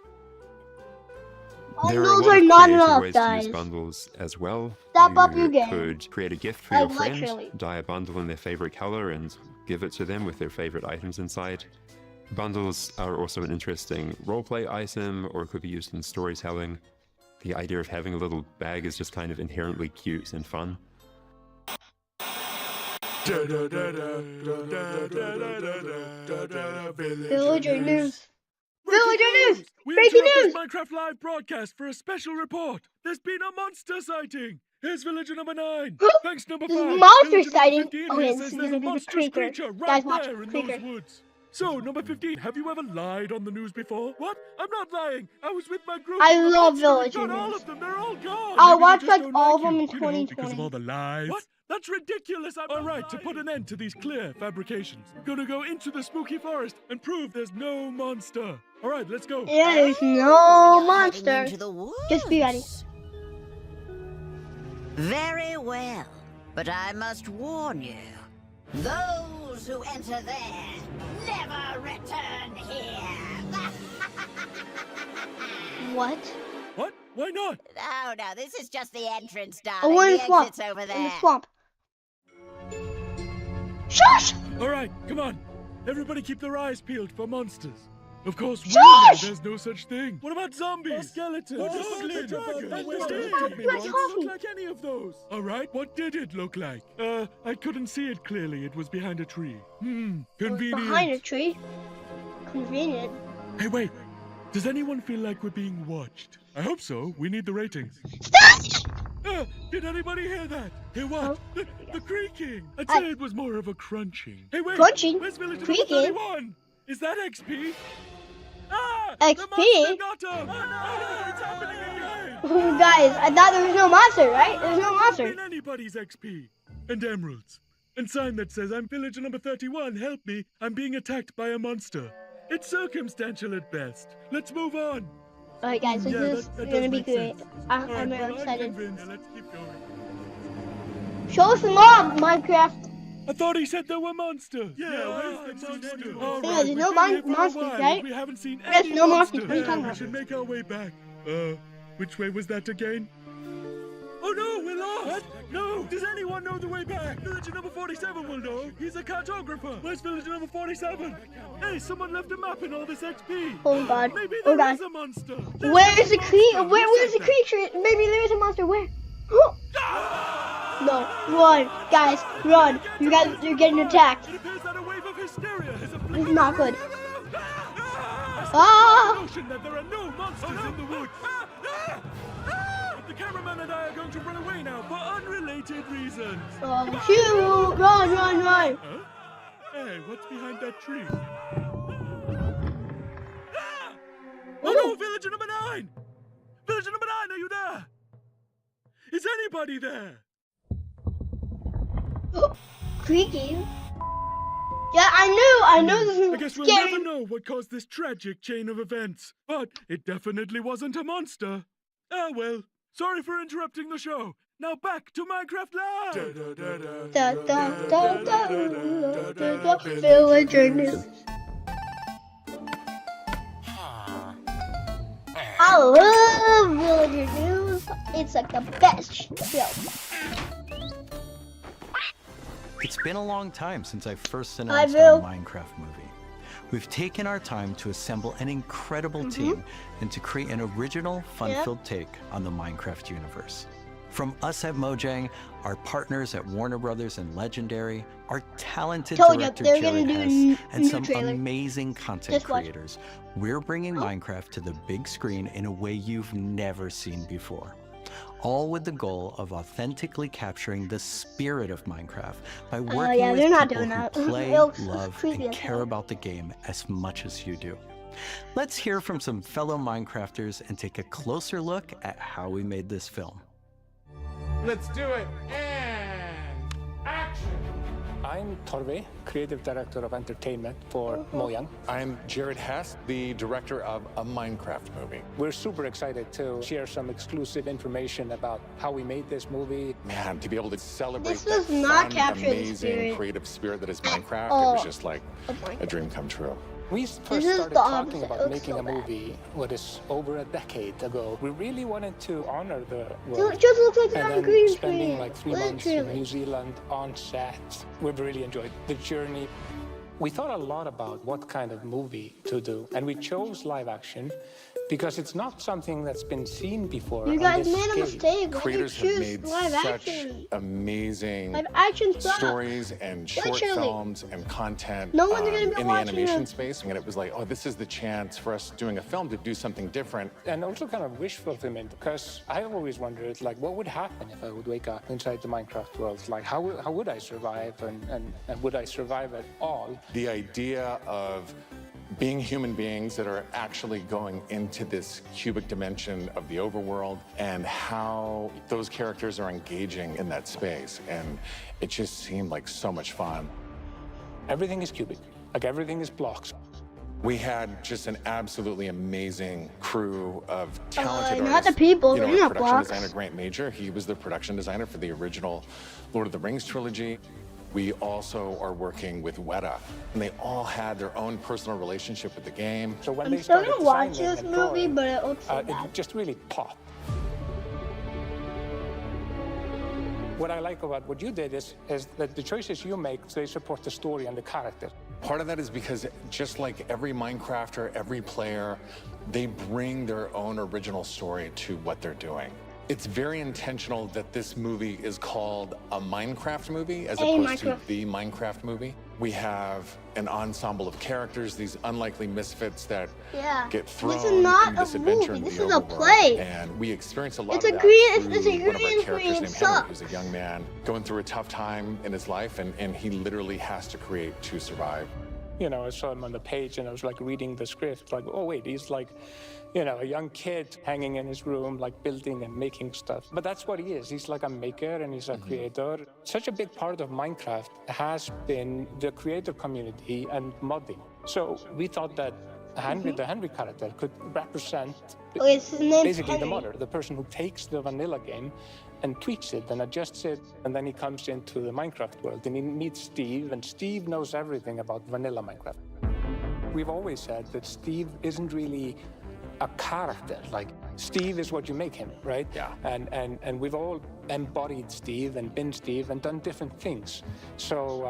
[SPEAKER 2] Oh,
[SPEAKER 19] There are a
[SPEAKER 2] those
[SPEAKER 19] lot
[SPEAKER 2] are
[SPEAKER 19] of
[SPEAKER 2] not
[SPEAKER 19] creative
[SPEAKER 2] enough,
[SPEAKER 19] ways
[SPEAKER 2] guys.
[SPEAKER 19] to use bundles as well.
[SPEAKER 2] Step up your
[SPEAKER 19] You
[SPEAKER 2] game.
[SPEAKER 19] could create a gift for
[SPEAKER 2] Like,
[SPEAKER 19] your friend,
[SPEAKER 2] literally.
[SPEAKER 19] dye a bundle in their favorite color and give it to them with their favorite items inside. Bundles are also an interesting roleplay item, or it could be used in storytelling. The idea of having a little bag is just kind of inherently cute and fun.
[SPEAKER 2] Villager news. Villager news.
[SPEAKER 20] We
[SPEAKER 2] Breaking
[SPEAKER 20] interrupt
[SPEAKER 2] news.
[SPEAKER 20] this Minecraft Live broadcast for a special report. There's been a monster sighting. Here's villager number 9. Thanks number 5.
[SPEAKER 2] This is monster
[SPEAKER 20] Villager number
[SPEAKER 2] sighting.
[SPEAKER 20] 15
[SPEAKER 2] Okay,
[SPEAKER 20] here
[SPEAKER 2] this
[SPEAKER 20] says
[SPEAKER 2] is
[SPEAKER 20] there's
[SPEAKER 2] gonna
[SPEAKER 20] a
[SPEAKER 2] be the
[SPEAKER 20] monstrous
[SPEAKER 2] creeper.
[SPEAKER 20] creature
[SPEAKER 2] Guys,
[SPEAKER 20] right
[SPEAKER 2] watch
[SPEAKER 20] there in
[SPEAKER 2] creeper.
[SPEAKER 20] those woods. So, number 15, have you ever lied on the news before? What? I'm not lying. I was with my group.
[SPEAKER 2] I
[SPEAKER 20] and the
[SPEAKER 2] love
[SPEAKER 20] monster had
[SPEAKER 2] villager
[SPEAKER 20] got all
[SPEAKER 2] news.
[SPEAKER 20] of them. They're all gone.
[SPEAKER 2] I
[SPEAKER 20] Maybe they
[SPEAKER 2] watched
[SPEAKER 20] just
[SPEAKER 2] like
[SPEAKER 20] don't
[SPEAKER 2] all of
[SPEAKER 20] like
[SPEAKER 2] them
[SPEAKER 20] you.
[SPEAKER 2] in
[SPEAKER 20] You know, because of all
[SPEAKER 2] 2020.
[SPEAKER 20] the lies. What? That's ridiculous. All right, to put an end to these clear fabrications, we're gonna go into the spooky forest and prove there's no monster. All right, let's go.
[SPEAKER 2] Yeah, there's no monster. Just be ready.
[SPEAKER 21] Very well, but I must warn you. Those who enter there never return here.
[SPEAKER 2] What?
[SPEAKER 20] What? Why not?
[SPEAKER 21] Oh no, this is just the entrance,
[SPEAKER 2] Oh,
[SPEAKER 21] darling.
[SPEAKER 2] we're in
[SPEAKER 21] The
[SPEAKER 2] the swamp.
[SPEAKER 21] exit's over
[SPEAKER 2] In
[SPEAKER 21] there.
[SPEAKER 2] the swamp. Shush!
[SPEAKER 20] All right, come on. Everybody keep their eyes peeled for monsters. Of course, we
[SPEAKER 2] Shush!
[SPEAKER 20] know there's no such thing. What about zombies? Skeletons?
[SPEAKER 2] Let's
[SPEAKER 20] Doesn't
[SPEAKER 2] coffee.
[SPEAKER 20] look like any of those. All right, what did it look like? I couldn't see it clearly. It was behind a tree. Convenient.
[SPEAKER 2] Behind a tree. Convenient.
[SPEAKER 20] Hey, wait. Does anyone feel like we're being watched? I hope so. We need the ratings. Did anybody hear that? Hear what? The creaking. I'd say it was more of a crunching. Hey, wait.
[SPEAKER 2] Crunching?
[SPEAKER 20] Where's villager
[SPEAKER 2] Creaking?
[SPEAKER 20] number 31? Is that XP? Ah!
[SPEAKER 2] XP?
[SPEAKER 20] The monster got him! Oh, no, it's happening again!
[SPEAKER 2] Guys, I thought there was no monster, right? There's no monster.
[SPEAKER 20] In anybody's XP. And emeralds. And sign that says, I'm villager number 31, help me, I'm being attacked by a monster. It's circumstantial at best. Let's move on.
[SPEAKER 2] Alright guys, this is
[SPEAKER 20] that
[SPEAKER 2] gonna
[SPEAKER 20] does
[SPEAKER 2] be
[SPEAKER 20] make
[SPEAKER 2] great.
[SPEAKER 20] sense.
[SPEAKER 2] I'm
[SPEAKER 20] All right,
[SPEAKER 2] really
[SPEAKER 20] well, I'm
[SPEAKER 2] excited.
[SPEAKER 20] convinced. Let's keep going.
[SPEAKER 2] Show us the mob, Minecraft.
[SPEAKER 20] I thought he said there were monsters. Yeah, where's the monster? All
[SPEAKER 2] Yeah,
[SPEAKER 20] right,
[SPEAKER 2] there's
[SPEAKER 20] we've
[SPEAKER 2] no
[SPEAKER 20] been here for a
[SPEAKER 2] monsters,
[SPEAKER 20] while,
[SPEAKER 2] right?
[SPEAKER 20] We haven't seen
[SPEAKER 2] There's
[SPEAKER 20] any
[SPEAKER 2] no monsters.
[SPEAKER 20] monsters.
[SPEAKER 2] What are you talking
[SPEAKER 20] We
[SPEAKER 2] about?
[SPEAKER 20] should make our way back. Which way was that again? Oh no, we're lost! No! Does anyone know the way back? Villager number 47 will know. He's a cartographer. Where's villager number 47? Hey, someone left a map in all this XP.
[SPEAKER 2] Oh god.
[SPEAKER 20] Maybe
[SPEAKER 2] Oh
[SPEAKER 20] there
[SPEAKER 2] god.
[SPEAKER 20] is a monster.
[SPEAKER 2] Where is the creature? Where's the creature? Maybe there is a monster. Where? No, run, guys, run! You're getting attacked.
[SPEAKER 20] It appears that a wave of hysteria has
[SPEAKER 2] This is not good. Ah!
[SPEAKER 20] notion that there are no monsters in the woods. The cameraman and I are going to run away now for unrelated reasons.
[SPEAKER 2] Oh, shoot! Run, run, run!
[SPEAKER 20] Huh? Hey, what's behind that tree? Oh no, villager number 9! Villager number 9, are you there? Is anybody there?
[SPEAKER 2] Creaking. Yeah, I know this is
[SPEAKER 20] I guess we'll
[SPEAKER 2] scary.
[SPEAKER 20] never know what caused this tragic chain of events. But it definitely wasn't a monster. Ah well, sorry for interrupting the show. Now back to Minecraft Live!
[SPEAKER 2] Da, da, da, da, da, da, da. Villager news. I love Villager news. It's like the best show.
[SPEAKER 18] It's been a long time since I first
[SPEAKER 2] I
[SPEAKER 18] announced
[SPEAKER 2] will.
[SPEAKER 18] our Minecraft movie. We've taken our time to assemble an incredible team and to create an original, fun-filled take on the Minecraft universe. From us at Mojang, our partners at Warner Brothers and Legendary, our talented
[SPEAKER 2] Told you,
[SPEAKER 18] director
[SPEAKER 2] they're gonna
[SPEAKER 18] Jared
[SPEAKER 2] do a
[SPEAKER 18] Hess, and
[SPEAKER 2] new
[SPEAKER 18] some
[SPEAKER 2] trailer.
[SPEAKER 18] amazing content
[SPEAKER 2] Just watch.
[SPEAKER 18] creators, we're bringing Minecraft to the big screen in a way you've never seen before. All with the goal of authentically capturing the spirit of Minecraft by working
[SPEAKER 2] yeah,
[SPEAKER 18] with
[SPEAKER 2] they're not
[SPEAKER 18] people
[SPEAKER 2] doing
[SPEAKER 18] who
[SPEAKER 2] that.
[SPEAKER 18] play,
[SPEAKER 2] It looks
[SPEAKER 18] love,
[SPEAKER 2] creepy
[SPEAKER 18] and
[SPEAKER 2] as
[SPEAKER 18] care
[SPEAKER 2] hell.
[SPEAKER 18] about the game as much as you do. Let's hear from some fellow Minecrafters and take a closer look at how we made this film.
[SPEAKER 20] Let's do it! And action!
[SPEAKER 10] I'm Torve, creative director of entertainment for Mojang.
[SPEAKER 22] I'm Jared Hess, the director of a Minecraft movie.
[SPEAKER 10] We're super excited to share some exclusive information about how we made this movie.
[SPEAKER 22] Man, to be able to celebrate
[SPEAKER 2] This
[SPEAKER 22] that
[SPEAKER 2] does not
[SPEAKER 22] fun,
[SPEAKER 2] capture the
[SPEAKER 22] amazing,
[SPEAKER 2] spirit
[SPEAKER 22] creative spirit that is Minecraft, it
[SPEAKER 2] all
[SPEAKER 22] was just like
[SPEAKER 2] of
[SPEAKER 22] a
[SPEAKER 2] Minecraft.
[SPEAKER 22] dream come true.
[SPEAKER 10] We first
[SPEAKER 2] This is
[SPEAKER 10] started
[SPEAKER 2] the
[SPEAKER 10] talking
[SPEAKER 2] opposite. It
[SPEAKER 10] about
[SPEAKER 2] looks
[SPEAKER 10] making
[SPEAKER 2] so
[SPEAKER 10] a
[SPEAKER 2] bad.
[SPEAKER 10] movie, what is over a decade ago. We really wanted to honor the
[SPEAKER 2] Dude,
[SPEAKER 10] world.
[SPEAKER 2] it just looks like
[SPEAKER 10] And
[SPEAKER 2] it's on
[SPEAKER 10] then
[SPEAKER 2] green
[SPEAKER 10] spending
[SPEAKER 2] screen.
[SPEAKER 10] like 3 months in
[SPEAKER 2] Literally.
[SPEAKER 10] New Zealand on set, we've really enjoyed the journey. We thought a lot about what kind of movie to do, and we chose live action because it's not something that's been seen before.
[SPEAKER 2] You
[SPEAKER 10] on
[SPEAKER 2] guys
[SPEAKER 10] this
[SPEAKER 2] made a
[SPEAKER 10] scale.
[SPEAKER 2] mistake. Why did you
[SPEAKER 22] Creators have
[SPEAKER 2] choose
[SPEAKER 22] made
[SPEAKER 2] live
[SPEAKER 22] such
[SPEAKER 2] action?
[SPEAKER 22] amazing
[SPEAKER 2] Live action sucks.
[SPEAKER 22] stories and short
[SPEAKER 2] Literally.
[SPEAKER 22] films and content
[SPEAKER 2] No one's gonna be
[SPEAKER 22] in the
[SPEAKER 2] watching
[SPEAKER 22] animation
[SPEAKER 2] them.
[SPEAKER 22] space. And it was like, oh, this is the chance for us doing a film to do something different.
[SPEAKER 10] And also kind of wish fulfillment, because I always wondered, like, what would happen if I would wake up inside the Minecraft world? Like, how would I survive, and would I survive at all?
[SPEAKER 22] The idea of being human beings that are actually going into this cubic dimension of the overworld and how those characters are engaging in that space. And it just seemed like so much fun.
[SPEAKER 10] Everything is cubic, like everything is blocks.
[SPEAKER 22] We had just an absolutely amazing crew of talented
[SPEAKER 2] not
[SPEAKER 22] artists.
[SPEAKER 2] the people,
[SPEAKER 22] You know,
[SPEAKER 2] they're
[SPEAKER 22] our
[SPEAKER 2] not
[SPEAKER 22] production
[SPEAKER 2] blocks.
[SPEAKER 22] designer, Grant Major, he was the production designer for the original Lord of the Rings trilogy. We also are working with Weta, and they all had their own personal relationship with the game.
[SPEAKER 10] So when
[SPEAKER 2] I'm
[SPEAKER 10] they
[SPEAKER 2] still
[SPEAKER 10] started
[SPEAKER 2] gonna watch
[SPEAKER 10] designing
[SPEAKER 2] this
[SPEAKER 10] and
[SPEAKER 2] movie,
[SPEAKER 10] drawing,
[SPEAKER 2] but it looks so
[SPEAKER 10] it
[SPEAKER 2] bad.
[SPEAKER 10] just really popped. What I like about what you did is that the choices you make, they support the story and the character.
[SPEAKER 22] Part of that is because just like every Minecrafter, every player, they bring their own original story to what they're doing. It's very intentional that this movie is called a Minecraft movie as opposed to the Minecraft movie. We have an ensemble of characters, these unlikely misfits that get thrown
[SPEAKER 2] This is not
[SPEAKER 22] into this
[SPEAKER 2] a
[SPEAKER 22] adventure
[SPEAKER 2] movie,
[SPEAKER 22] in
[SPEAKER 2] this
[SPEAKER 22] the
[SPEAKER 2] is a
[SPEAKER 22] overworld.
[SPEAKER 2] play.
[SPEAKER 22] And we experience a lot
[SPEAKER 2] It's
[SPEAKER 22] of
[SPEAKER 2] a
[SPEAKER 22] that
[SPEAKER 2] green-
[SPEAKER 22] through
[SPEAKER 2] it's a
[SPEAKER 22] one of our
[SPEAKER 2] green
[SPEAKER 22] characters
[SPEAKER 2] screen,
[SPEAKER 22] named
[SPEAKER 2] sucks.
[SPEAKER 22] Henry, who's a young man going through a tough time in his life, and he literally has to create to survive.
[SPEAKER 10] You know, I saw him on the page and I was like reading the script, like, oh wait, he's like, you know, a young kid hanging in his room, like building and making stuff. But that's what he is. He's like a maker and he's a creator. Such a big part of Minecraft has been the creator community and modding. So we thought that Henry, the Henry character, could represent
[SPEAKER 2] his name's
[SPEAKER 10] basically the
[SPEAKER 2] Henry.
[SPEAKER 10] modder, the person who takes the vanilla game and tweaks it and adjusts it, and then he comes into the Minecraft world and he meets Steve, and Steve knows everything about vanilla Minecraft. We've always said that Steve isn't really a character. Like,
[SPEAKER 7] Steve is what you make him, right?
[SPEAKER 3] Yeah.
[SPEAKER 7] And we've all embodied Steve and been Steve and done different things. So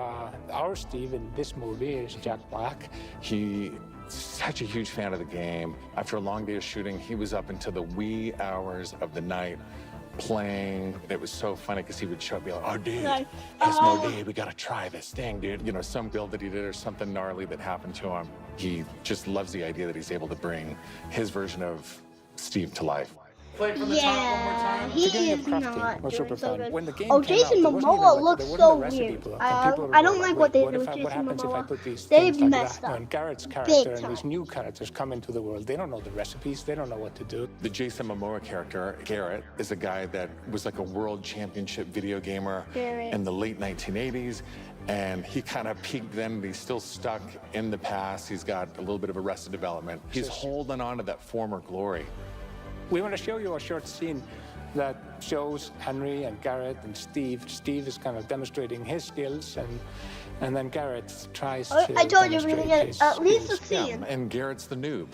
[SPEAKER 7] our Steve in this movie is Jack Black.
[SPEAKER 22] He's such a huge fan of the game. After a long day of shooting, he was up into the wee hours of the night playing. It was so funny because he would show up and be like, oh, dude, Esmo, we gotta try this thing, dude. You know, some build that he did or something gnarly that happened to him. He just loves the idea that he's able to bring his version of Steve to life.
[SPEAKER 7] Play from the top one more time.
[SPEAKER 2] He
[SPEAKER 7] Beginning
[SPEAKER 2] is
[SPEAKER 7] of crafting
[SPEAKER 2] not
[SPEAKER 7] was
[SPEAKER 2] doing
[SPEAKER 7] super
[SPEAKER 2] so
[SPEAKER 7] fun.
[SPEAKER 2] good.
[SPEAKER 7] When the game
[SPEAKER 2] Oh,
[SPEAKER 7] came
[SPEAKER 2] Jason
[SPEAKER 7] out, there wasn't
[SPEAKER 2] Momoa
[SPEAKER 7] even,
[SPEAKER 2] looks
[SPEAKER 7] there
[SPEAKER 2] so
[SPEAKER 7] wasn't a recipe
[SPEAKER 2] weird.
[SPEAKER 7] book, and people were
[SPEAKER 2] I don't
[SPEAKER 7] going,
[SPEAKER 2] like
[SPEAKER 7] "Wait,
[SPEAKER 2] what they
[SPEAKER 7] what
[SPEAKER 2] do
[SPEAKER 7] if
[SPEAKER 2] with
[SPEAKER 7] what
[SPEAKER 2] Jason
[SPEAKER 7] happens if I
[SPEAKER 2] Momoa.
[SPEAKER 7] put these
[SPEAKER 2] They
[SPEAKER 7] things like
[SPEAKER 2] messed
[SPEAKER 7] that?"
[SPEAKER 2] up.
[SPEAKER 7] When Garrett's
[SPEAKER 2] Big
[SPEAKER 7] character and these
[SPEAKER 2] time.
[SPEAKER 7] new characters come into the world, they don't know the recipes, they don't know what to do.
[SPEAKER 22] The Jason Momoa character, Garrett, is a guy that was like a world championship video gamer
[SPEAKER 2] Garrett.
[SPEAKER 22] in the late 1980s. And he kind of peaked then, but he's still stuck in the past. He's got a little bit of Arrested Development. He's holding on to that former glory.
[SPEAKER 7] We want to show you a short scene that shows Henry and Garrett and Steve. Steve is kind of demonstrating his skills, and then Garrett tries to
[SPEAKER 2] I told you we're gonna
[SPEAKER 7] demonstrate
[SPEAKER 2] get
[SPEAKER 7] his
[SPEAKER 2] at least a
[SPEAKER 7] skills.
[SPEAKER 2] scene.
[SPEAKER 22] And Garrett's the noob.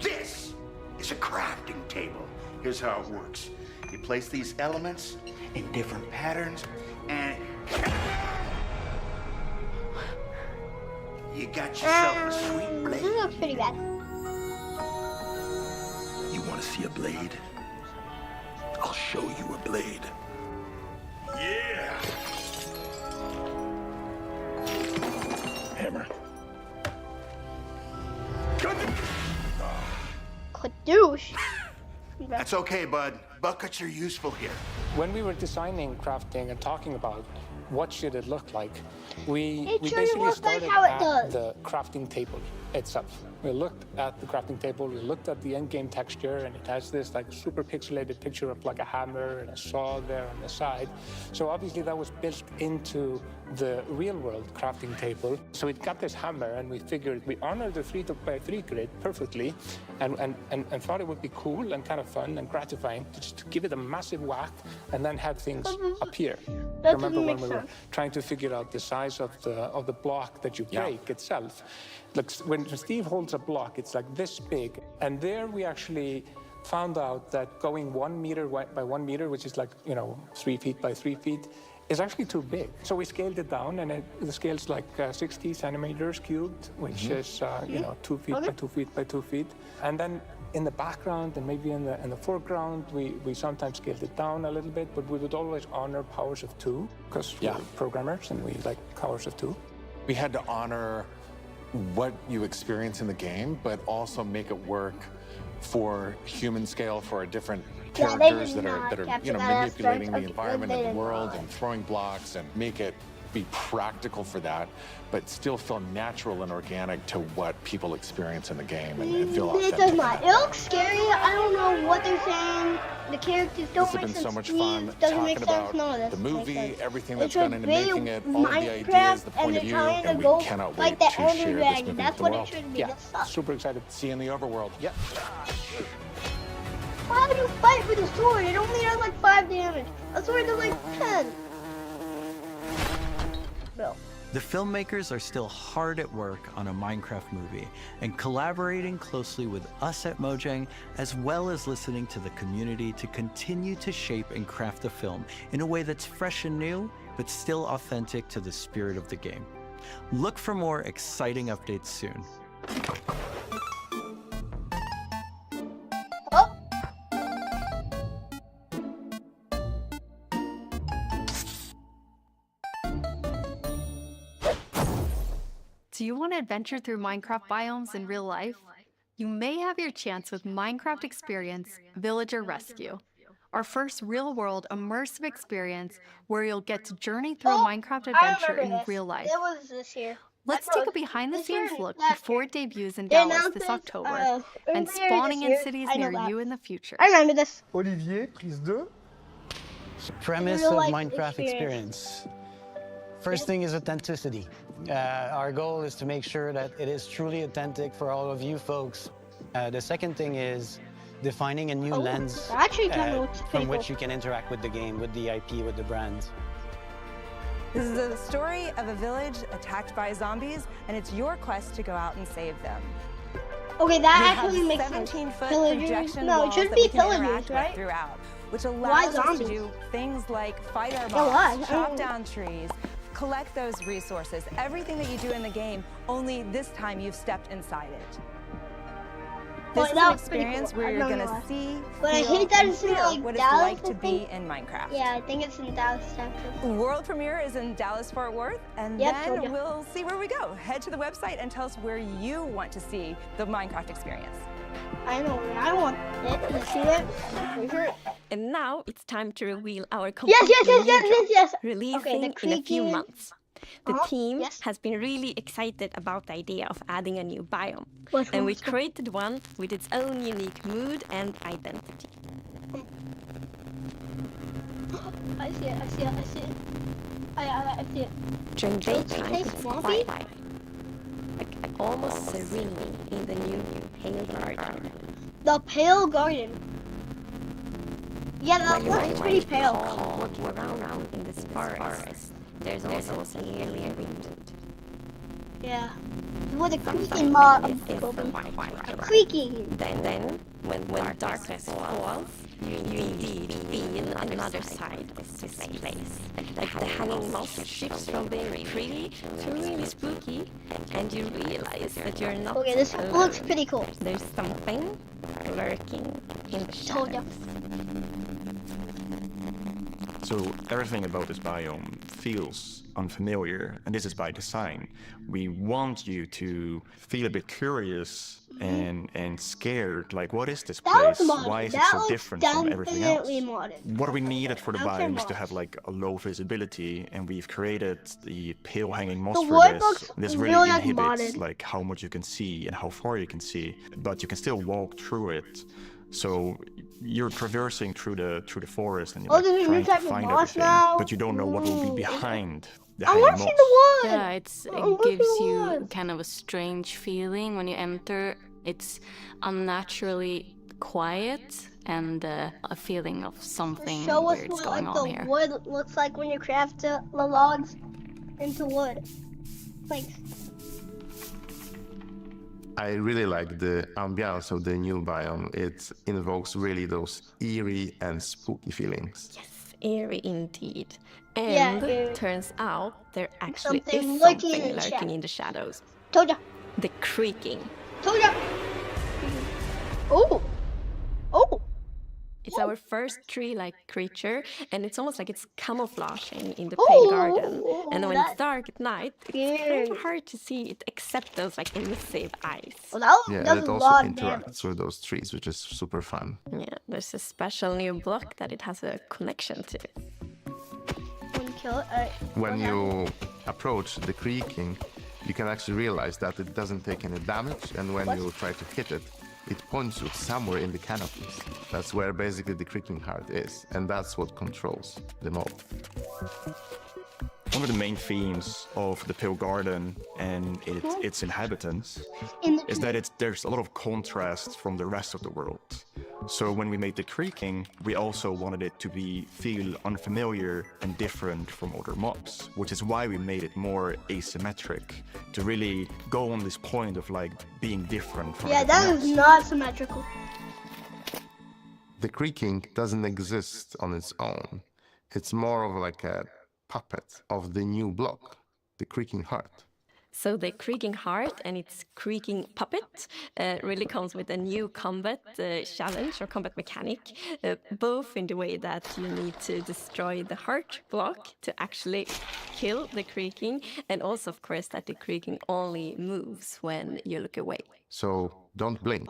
[SPEAKER 9] This is a crafting table. Here's how it works. You place these elements in different patterns, and you got yourself a sweet blade.
[SPEAKER 2] This looks pretty bad.
[SPEAKER 9] You want to see a blade? I'll show you a blade. Yeah! Hammer.
[SPEAKER 2] Kadoosh.
[SPEAKER 9] That's okay, bud. Buckets are useful here.
[SPEAKER 7] When we were designing crafting and talking about what should it look like, we
[SPEAKER 2] It should
[SPEAKER 7] basically
[SPEAKER 2] look like
[SPEAKER 7] started
[SPEAKER 2] how it
[SPEAKER 7] at
[SPEAKER 2] does.
[SPEAKER 7] the crafting table itself. We looked at the crafting table, we looked at the end-game texture, and it has this like super pixelated picture of like a hammer and a saw there on the side. So obviously that was built into the real-world crafting table. So it got this hammer, and we figured we honored the 3x3 grid perfectly, and thought it would be cool and kind of fun and gratifying to just give it a massive whack and then have things appear.
[SPEAKER 2] That
[SPEAKER 7] Remember
[SPEAKER 2] doesn't
[SPEAKER 7] when
[SPEAKER 2] make
[SPEAKER 7] we were
[SPEAKER 2] sense.
[SPEAKER 7] trying to figure out the size of the block that you break itself? Like when Steve holds a block, it's like this big, and there we actually found out that going 1 meter by 1 meter, which is like 3 feet by 3 feet, is actually too big. So we scaled it down, and the scale's like 60 centimeters cubed, which is 2 feet by 2 feet by 2 feet. And then in the background and maybe in the foreground, we sometimes scaled it down a little bit, but we would always honor powers of 2 because we're programmers and we like powers of 2.
[SPEAKER 22] We had to honor what you experience in the game, but also make it work for human scale for our different
[SPEAKER 2] Yeah, they
[SPEAKER 22] characters
[SPEAKER 2] did
[SPEAKER 22] that are
[SPEAKER 2] not capture that
[SPEAKER 22] manipulating the
[SPEAKER 2] aspect.
[SPEAKER 22] environment
[SPEAKER 2] They
[SPEAKER 22] and the
[SPEAKER 2] did
[SPEAKER 22] world
[SPEAKER 2] not.
[SPEAKER 22] and throwing blocks and make it be practical for that, but still feel natural and organic to what people experience in the game and feel
[SPEAKER 2] It
[SPEAKER 22] authentic.
[SPEAKER 2] does not. It looks scary. I don't know what they're saying. The characters
[SPEAKER 22] This
[SPEAKER 2] don't
[SPEAKER 22] has
[SPEAKER 2] make
[SPEAKER 22] been
[SPEAKER 2] sense.
[SPEAKER 22] so much
[SPEAKER 2] Steve
[SPEAKER 22] fun
[SPEAKER 2] doesn't
[SPEAKER 22] talking
[SPEAKER 2] make sense.
[SPEAKER 22] about
[SPEAKER 2] None of this
[SPEAKER 22] the
[SPEAKER 2] makes
[SPEAKER 22] movie,
[SPEAKER 2] sense.
[SPEAKER 22] everything
[SPEAKER 2] It's
[SPEAKER 22] that's gone into
[SPEAKER 2] very
[SPEAKER 22] making it, all of the
[SPEAKER 2] Minecraft,
[SPEAKER 22] ideas, the
[SPEAKER 2] and
[SPEAKER 22] point of
[SPEAKER 2] they're
[SPEAKER 22] view,
[SPEAKER 2] trying to
[SPEAKER 22] and we
[SPEAKER 2] go
[SPEAKER 22] cannot
[SPEAKER 2] like
[SPEAKER 22] wait
[SPEAKER 2] the
[SPEAKER 22] to
[SPEAKER 2] Ender
[SPEAKER 22] share this
[SPEAKER 2] Dragon.
[SPEAKER 22] movie
[SPEAKER 2] That's
[SPEAKER 22] with the
[SPEAKER 2] what it
[SPEAKER 22] world.
[SPEAKER 2] should be.
[SPEAKER 7] Yeah,
[SPEAKER 2] This sucks.
[SPEAKER 7] super excited.
[SPEAKER 22] See you in the overworld.
[SPEAKER 7] Yeah.
[SPEAKER 2] Why would you fight with a sword? It only does like 5 damage. A sword does like 10. Bill.
[SPEAKER 18] The filmmakers are still hard at work on a Minecraft movie and collaborating closely with us at Mojang, as well as listening to the community to continue to shape and craft the film in a way that's fresh and new, but still authentic to the spirit of the game. Look for more exciting updates soon.
[SPEAKER 13] Do you want to adventure through Minecraft biomes in real life? You may have your chance with Minecraft Experience Villager Rescue, our first real-world immersive experience where you'll get to journey through a Minecraft adventure in real life.
[SPEAKER 2] It was this year.
[SPEAKER 13] Let's take a behind-the-scenes look before it debuts in
[SPEAKER 2] They
[SPEAKER 13] Dallas
[SPEAKER 2] announced
[SPEAKER 13] this
[SPEAKER 2] this,
[SPEAKER 13] October
[SPEAKER 2] earlier
[SPEAKER 13] and
[SPEAKER 2] this
[SPEAKER 13] spawning in
[SPEAKER 2] year.
[SPEAKER 13] cities
[SPEAKER 2] I know
[SPEAKER 13] near
[SPEAKER 2] that.
[SPEAKER 13] you in the future.
[SPEAKER 2] I remember this.
[SPEAKER 23] Olivier, prise 2.
[SPEAKER 24] Premise
[SPEAKER 2] Real
[SPEAKER 24] of
[SPEAKER 2] life
[SPEAKER 24] Minecraft
[SPEAKER 2] experience.
[SPEAKER 24] First thing is authenticity. Our goal is to make sure that it is truly authentic for all of you folks. The second thing is defining a new lens
[SPEAKER 2] that actually kinda looks
[SPEAKER 24] from
[SPEAKER 2] pretty
[SPEAKER 24] which
[SPEAKER 2] cool.
[SPEAKER 24] you can interact with the game, with the IP, with the brand.
[SPEAKER 4] This is the story of a village attacked by zombies, and it's your quest to go out and save them.
[SPEAKER 2] Okay, that
[SPEAKER 4] We
[SPEAKER 2] actually
[SPEAKER 4] have
[SPEAKER 2] makes sense.
[SPEAKER 4] 17-foot
[SPEAKER 2] Pillagers?
[SPEAKER 4] projection
[SPEAKER 2] No, it
[SPEAKER 4] walls
[SPEAKER 2] should
[SPEAKER 4] that
[SPEAKER 2] be
[SPEAKER 4] we can
[SPEAKER 2] pillagers,
[SPEAKER 4] interact with
[SPEAKER 2] right?
[SPEAKER 4] throughout, which
[SPEAKER 2] Why
[SPEAKER 4] allows us to
[SPEAKER 2] zombies?
[SPEAKER 4] do things like fight our
[SPEAKER 2] Yeah, why?
[SPEAKER 4] mobs, chop down trees, collect those resources, everything that you do in the game, only this time you've stepped inside it. This is an experience where you're gonna see,
[SPEAKER 2] But I
[SPEAKER 4] feel,
[SPEAKER 2] hate that
[SPEAKER 4] and
[SPEAKER 2] it's in
[SPEAKER 4] feel
[SPEAKER 2] like
[SPEAKER 4] what it's
[SPEAKER 2] Dallas,
[SPEAKER 4] like
[SPEAKER 2] I
[SPEAKER 4] to be
[SPEAKER 2] think.
[SPEAKER 4] in Minecraft.
[SPEAKER 2] Yeah, I think it's in Dallas, Texas.
[SPEAKER 4] World premiere is in Dallas, Fort Worth, and
[SPEAKER 2] Yep,
[SPEAKER 4] then
[SPEAKER 2] told ya.
[SPEAKER 4] we'll see where we go. Head to the website and tell us where you want to see the Minecraft experience.
[SPEAKER 2] I know where I want it. You see it? For sure.
[SPEAKER 16] And now it's time to reveal our
[SPEAKER 2] Yes,
[SPEAKER 16] completely
[SPEAKER 2] yes, yes,
[SPEAKER 16] new
[SPEAKER 2] yes,
[SPEAKER 16] drop,
[SPEAKER 2] yes, yes.
[SPEAKER 16] releasing
[SPEAKER 2] Okay, the
[SPEAKER 16] in a few
[SPEAKER 2] creaking-
[SPEAKER 16] months. The
[SPEAKER 2] Uh-huh,
[SPEAKER 16] team
[SPEAKER 2] yes.
[SPEAKER 16] has been really excited about the idea of adding a new biome.
[SPEAKER 2] Which
[SPEAKER 16] And we
[SPEAKER 2] one's
[SPEAKER 16] created one with its own unique mood and identity.
[SPEAKER 2] I see it, I see it, I see it. I see it.
[SPEAKER 16] During
[SPEAKER 2] So it
[SPEAKER 16] daytime,
[SPEAKER 2] tastes
[SPEAKER 16] it's
[SPEAKER 2] swampy?
[SPEAKER 16] quiet, like almost serene in the new pale garden.
[SPEAKER 2] The Pale Garden. Yeah, that
[SPEAKER 16] While you
[SPEAKER 2] looks
[SPEAKER 16] might
[SPEAKER 2] pretty pale.
[SPEAKER 16] recall walking around in this forest, there's also an eerie wind.
[SPEAKER 2] Yeah. With a creaking mob.
[SPEAKER 16] A
[SPEAKER 2] creaking.
[SPEAKER 16] Then when darkness falls, you indeed feel another side of this place. Like the hanging moss shifts from being pretty to really spooky, and you realize that you're not
[SPEAKER 2] Okay, this
[SPEAKER 16] alone.
[SPEAKER 2] looks pretty cool.
[SPEAKER 16] There's something lurking in the
[SPEAKER 2] Told ya.
[SPEAKER 5] So everything about this biome feels unfamiliar, and this is by design. We want you to feel a bit curious and scared. Like, what is this
[SPEAKER 2] That
[SPEAKER 5] place?
[SPEAKER 2] was modded.
[SPEAKER 5] Why is it
[SPEAKER 2] That
[SPEAKER 5] so
[SPEAKER 2] was
[SPEAKER 5] different from everything else?
[SPEAKER 2] definitely modded.
[SPEAKER 5] What we needed for the
[SPEAKER 2] That's
[SPEAKER 5] biome is to
[SPEAKER 2] mods.
[SPEAKER 5] have like a low visibility, and we've created the pale hanging moss
[SPEAKER 2] The
[SPEAKER 5] for
[SPEAKER 2] wood
[SPEAKER 5] this.
[SPEAKER 2] looks
[SPEAKER 5] This
[SPEAKER 2] really,
[SPEAKER 5] really
[SPEAKER 2] like,
[SPEAKER 5] inhibits
[SPEAKER 2] modded.
[SPEAKER 5] like how much you can see and how far you can see, but you can still walk through it. So you're traversing through the forest and you're
[SPEAKER 2] Oh,
[SPEAKER 5] like,
[SPEAKER 2] there's a new
[SPEAKER 5] trying to
[SPEAKER 2] type of
[SPEAKER 5] find
[SPEAKER 2] moss
[SPEAKER 5] everything,
[SPEAKER 2] now.
[SPEAKER 5] but you don't know what will be behind the
[SPEAKER 2] I
[SPEAKER 5] hanging
[SPEAKER 2] want to
[SPEAKER 5] moss.
[SPEAKER 2] see the wood.
[SPEAKER 11] Yeah,
[SPEAKER 2] I wanna
[SPEAKER 11] it
[SPEAKER 2] see
[SPEAKER 11] gives
[SPEAKER 2] the
[SPEAKER 11] you
[SPEAKER 2] wood.
[SPEAKER 11] kind of a strange feeling when you enter. It's unnaturally quiet and a feeling of something
[SPEAKER 2] Show us
[SPEAKER 11] weird's
[SPEAKER 2] what
[SPEAKER 11] going
[SPEAKER 2] like
[SPEAKER 11] on
[SPEAKER 2] the
[SPEAKER 11] here.
[SPEAKER 2] wood looks like when you craft the logs into wood. Thanks.
[SPEAKER 23] I really like the ambiance of the new biome. It invokes really those eerie and spooky feelings.
[SPEAKER 16] Eerie indeed. And
[SPEAKER 2] Yeah, eerie.
[SPEAKER 16] turns out there actually
[SPEAKER 2] Something
[SPEAKER 16] is
[SPEAKER 2] lurking
[SPEAKER 16] something
[SPEAKER 2] in the
[SPEAKER 16] lurking
[SPEAKER 2] shadows.
[SPEAKER 16] in the shadows.
[SPEAKER 2] Told ya.
[SPEAKER 16] The creaking.
[SPEAKER 2] Told ya. Oh. Oh.
[SPEAKER 16] It's our first tree-like creature, and it's almost like it's camouflaging in the
[SPEAKER 2] Ooh,
[SPEAKER 16] pale garden. And when
[SPEAKER 2] that-
[SPEAKER 16] it's dark at night, it's kind of hard to see it except those like elusive eyes.
[SPEAKER 2] Well, that
[SPEAKER 23] Yeah,
[SPEAKER 2] does
[SPEAKER 23] and it
[SPEAKER 2] a
[SPEAKER 23] also
[SPEAKER 2] lot of damage.
[SPEAKER 23] interacts with those trees, which is super fun.
[SPEAKER 16] Yeah, there's a special new block that it has a connection to.
[SPEAKER 2] When you kill it,
[SPEAKER 23] When you approach the creaking, you can actually realize that it doesn't take any damage, and when
[SPEAKER 2] What?
[SPEAKER 23] you try to hit it, it points you somewhere in the canopies. That's where basically the creaking heart is, and that's what controls the mob.
[SPEAKER 5] One of the main themes of the Pale Garden and its inhabitants is that there's a lot of contrast from the rest of the world. So when we made the creaking, we also wanted it to feel unfamiliar and different from other mobs, which is why we made it more asymmetric, to really go on this point of like being different from
[SPEAKER 2] Yeah,
[SPEAKER 5] everything
[SPEAKER 2] that
[SPEAKER 5] else.
[SPEAKER 2] is not symmetrical.
[SPEAKER 23] The creaking doesn't exist on its own. It's more of like a puppet of the new block, the creaking heart.
[SPEAKER 16] So the creaking heart and its creaking puppet really comes with a new combat challenge or combat mechanic, both in the way that you need to destroy the heart block to actually kill the creaking, and also, of course, that the creaking only moves when you look away.
[SPEAKER 23] So don't blink.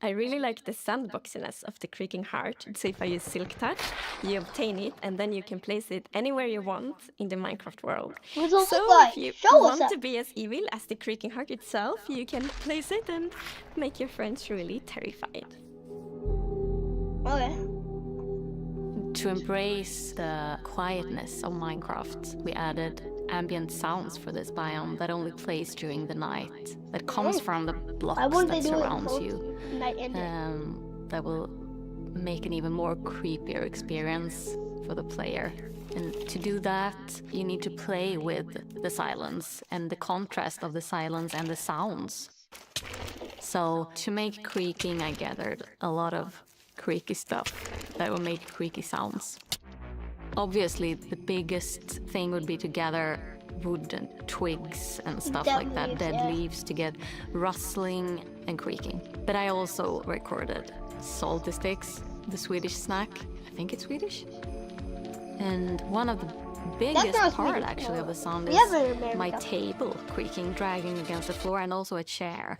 [SPEAKER 16] I really like the sandboxiness of the creaking heart. So if I use Silk Touch, you obtain it, and then you can place it anywhere you want in the Minecraft world.
[SPEAKER 2] What does it
[SPEAKER 16] So
[SPEAKER 2] look like?
[SPEAKER 16] if you
[SPEAKER 2] Show us
[SPEAKER 16] want
[SPEAKER 2] that.
[SPEAKER 16] to be as evil as the creaking heart itself, you can place it and make your friends really terrified.
[SPEAKER 2] Okay.
[SPEAKER 11] To embrace the quietness of Minecraft, we added ambient sounds for this biome that only plays during the night, that comes from the blocks
[SPEAKER 2] Why wouldn't they
[SPEAKER 11] that
[SPEAKER 2] do it
[SPEAKER 11] surrounds
[SPEAKER 2] close
[SPEAKER 11] you,
[SPEAKER 2] to night ending?
[SPEAKER 11] that will make an even more creepier experience for the player. And to do that, you need to play with the silence and the contrast of the silence and the sounds. So to make creaking, I gathered a lot of creaky stuff that will make creaky sounds. Obviously, the biggest thing would be to gather wood and twigs and stuff like that, dead leaves, to get rustling and creaking. But I also recorded salty sticks, the Swedish snack. I think it's Swedish. And one of the biggest part actually of the sound is my table creaking, dragging against the floor, and also a chair.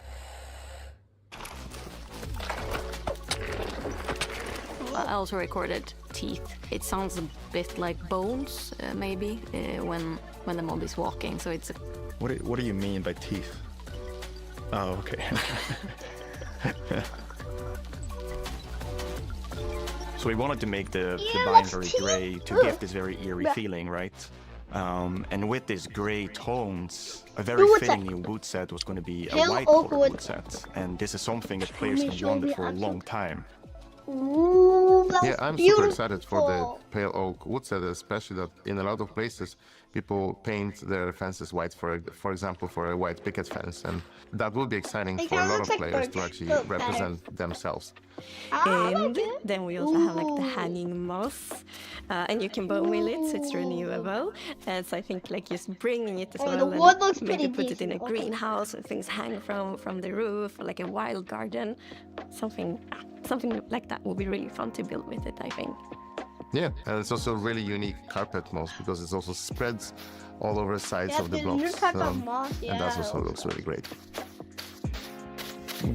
[SPEAKER 11] I also recorded teeth. It sounds a bit like bones, maybe, when the mob is walking. So it's.
[SPEAKER 5] What do you mean by teeth? Oh, okay. So we wanted to make the biome very gray to give this very eerie feeling, right? And with these gray tones, a very fitting new wood set was going to be a white color wood set. And this is something that players can wonder for a long time.
[SPEAKER 2] Ooh,
[SPEAKER 23] Yeah, I'm super excited for the pale oak wood set, especially that in a lot of places people paint their fences white, for example, for a white picket fence, and that will be exciting for a lot of players to actually represent themselves.
[SPEAKER 16] And then we also have like the hanging moss, and you can bone wheel it, so it's renewable. And so I think like just bringing it as well,
[SPEAKER 2] the wood looks
[SPEAKER 16] and maybe
[SPEAKER 2] pretty
[SPEAKER 16] put it in a
[SPEAKER 2] decent.
[SPEAKER 16] greenhouse, and things hang from the roof, or like a wild garden, something like that will be really fun to build with it, I think.
[SPEAKER 23] Yeah, and it's also a really unique carpet moss because it also spreads all over the sides of the blocks, and that also looks really great.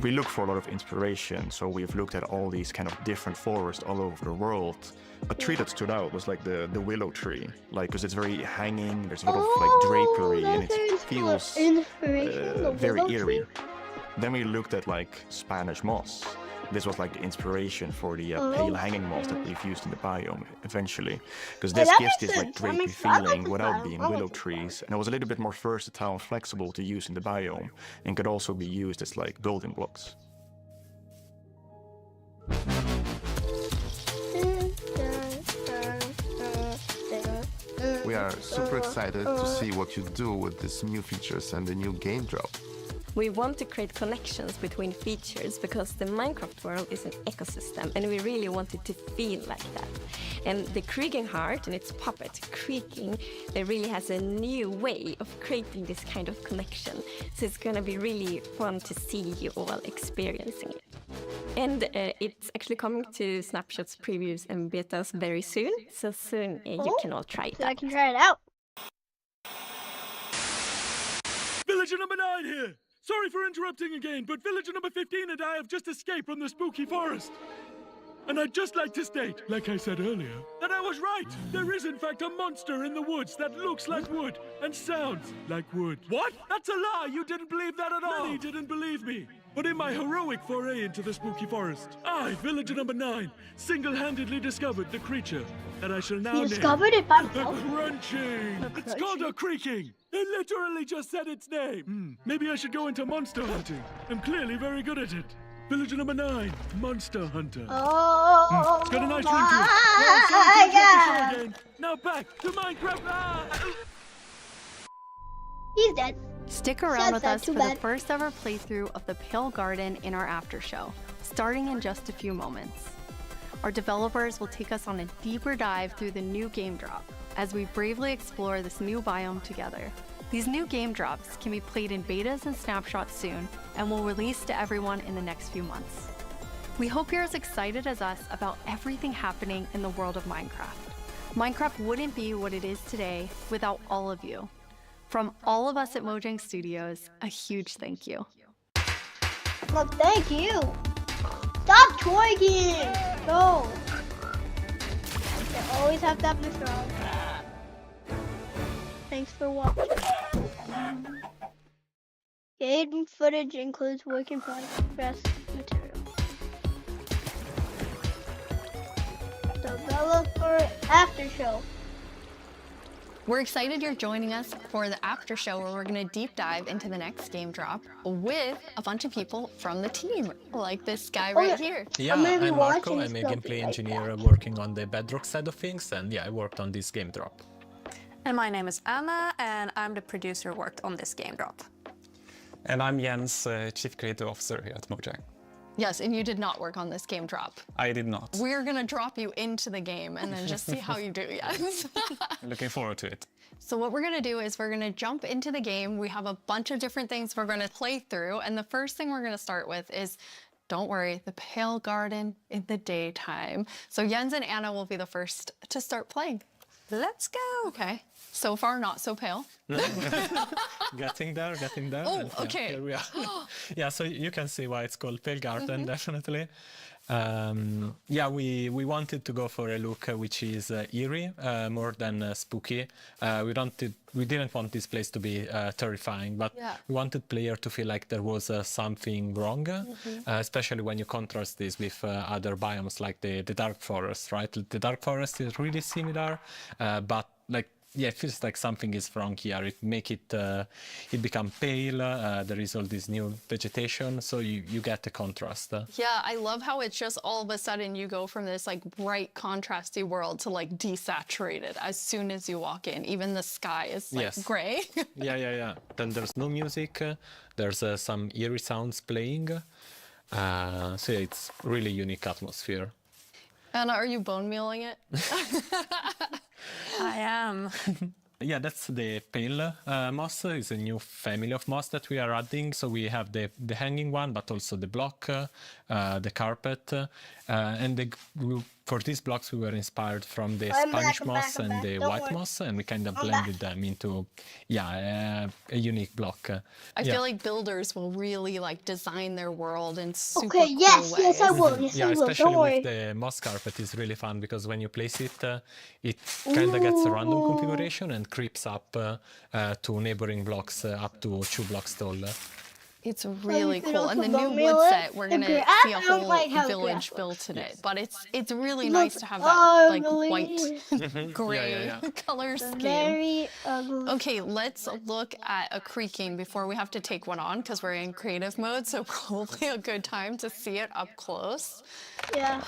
[SPEAKER 5] We look for a lot of inspiration, so we've looked at all these kind of different forests all over the world. A tree that stood out was like the willow tree, like because it's very hanging, there's a lot of like drapery, and it feels very eerie. Then we looked at like Spanish moss. This was like the inspiration for the pale hanging moss that we've used in the biome eventually, because this gives this like drapey feeling without being willow trees, and it was a little bit more versatile and flexible to use in the biome, and could also be used as like building blocks.
[SPEAKER 23] We are super excited to see what you do with these new features and the new game drop.
[SPEAKER 16] We want to create connections between features because the Minecraft world is an ecosystem, and we really want it to feel like that. And the Creaking Heart and its puppet, Creaking, it really has a new way of creating this kind of connection. So it's going to be really fun to see you all experiencing it. And it's actually coming to Snapshots, previews, and betas very soon. So soon you can all try it out.
[SPEAKER 2] I can try it out.
[SPEAKER 20] Villager number 9 here! Sorry for interrupting again, but villager number 15 and I have just escaped from the spooky forest. And I'd just like to state, like I said earlier, that I was right. There is in fact a monster in the woods that looks like wood and sounds like wood. What? That's a lie! You didn't believe that at all! Many didn't believe me. But in my heroic foray into the spooky forest, I, villager number 9, single-handedly discovered the creature that I shall now name...
[SPEAKER 2] discovered it by
[SPEAKER 20] the Crunching! It's called a Creaking! It literally just said its name! Maybe I should go into monster hunting. I'm clearly very good at it. Villager number 9, Monster Hunter.
[SPEAKER 2] Oh,
[SPEAKER 20] it's got a nice ring to it. Well, sorry to interrupt the show again. Now back to Minecraft!
[SPEAKER 2] He's dead.
[SPEAKER 13] Stick around with us for the first ever playthrough of the Pale Garden in our after show, starting in just a few moments. Our developers will take us on a deeper dive through the new game drop as we bravely explore this new biome together. These new game drops can be played in betas and snapshots soon and will release to everyone in the next few months. We hope you're as excited as us about everything happening in the world of Minecraft. Minecraft wouldn't be what it is today without all of you. From all of us at Mojang Studios, a huge thank you.
[SPEAKER 2] Look, thank you. Stop twerking. No. You always have to have Mr. On. Thanks for watching. Game footage includes work in progress material. Developer after show.
[SPEAKER 13] We're excited you're joining us for the after show where we're going to deep dive into the next game drop with a bunch of people from the team, like this guy right here.
[SPEAKER 1] Yeah, I'm Marco. I'm a gameplay engineer working on the Bedrock side of things, and yeah, I worked on this game drop.
[SPEAKER 6] And my name is Anna, and I'm the producer who worked on this game drop.
[SPEAKER 8] And I'm Jens, Chief Creative Officer here at Mojang.
[SPEAKER 13] Yes, and you did not work on this game drop.
[SPEAKER 8] I did not.
[SPEAKER 13] We're gonna drop you into the game and then just see how you do, yes.
[SPEAKER 8] Looking forward to it.
[SPEAKER 13] So what we're gonna do is we're gonna jump into the game. We have a bunch of different things we're gonna play through, and the first thing we're gonna start with is, don't worry, the Pale Garden in the daytime. So Jens and Anna will be the first to start playing. Let's go. Okay. So far, not so pale.
[SPEAKER 8] Getting there.
[SPEAKER 13] Oh,
[SPEAKER 8] and,
[SPEAKER 13] okay.
[SPEAKER 8] Here we are. Yeah, so you can see why it's called Pale Garden, definitely. Yeah, we wanted to go for a look which is eerie, more than spooky. We didn't want this place to be terrifying, but we wanted player to feel like there was something wrong, especially when you contrast this with other biomes like the Dark Forest, right? The Dark Forest is really similar, but like, yeah, it feels like something is wrong here. It become pale. There is all this new vegetation, so you get a contrast.
[SPEAKER 13] Yeah, I love how it's just all of a sudden you go from this like bright, contrasty world to like desaturated as soon as you walk in. Even the sky is like gray.
[SPEAKER 8] Yeah. Then there's no music. There's some eerie sounds playing. So yeah, it's really unique atmosphere.
[SPEAKER 13] Anna, are you bone mealing it?
[SPEAKER 6] I am.
[SPEAKER 8] Yeah, that's the pale moss. It's a new family of moss that we are adding. So we have the hanging one, but also the block, the carpet, and for these blocks we were inspired from the Spanish moss and the white moss, and we kind of blended them into a unique block.
[SPEAKER 13] I feel like builders will really like design their world in super cool ways.
[SPEAKER 2] Yes, I will. Yes, I will.
[SPEAKER 8] Especially
[SPEAKER 2] Don't worry.
[SPEAKER 8] with the moss carpet is really fun because when you place it, it kind of gets a random configuration and creeps up to neighboring blocks up to 2 blocks tall.
[SPEAKER 13] It's really cool, and the new wood set, we're gonna see a whole village built in it. But it's really nice to have that like white, gray color scheme.
[SPEAKER 2] Very ugly.
[SPEAKER 13] Okay, let's look at a creaking before we have to take one on because we're in creative mode. So probably a good time to see it up close.
[SPEAKER 2] Yeah.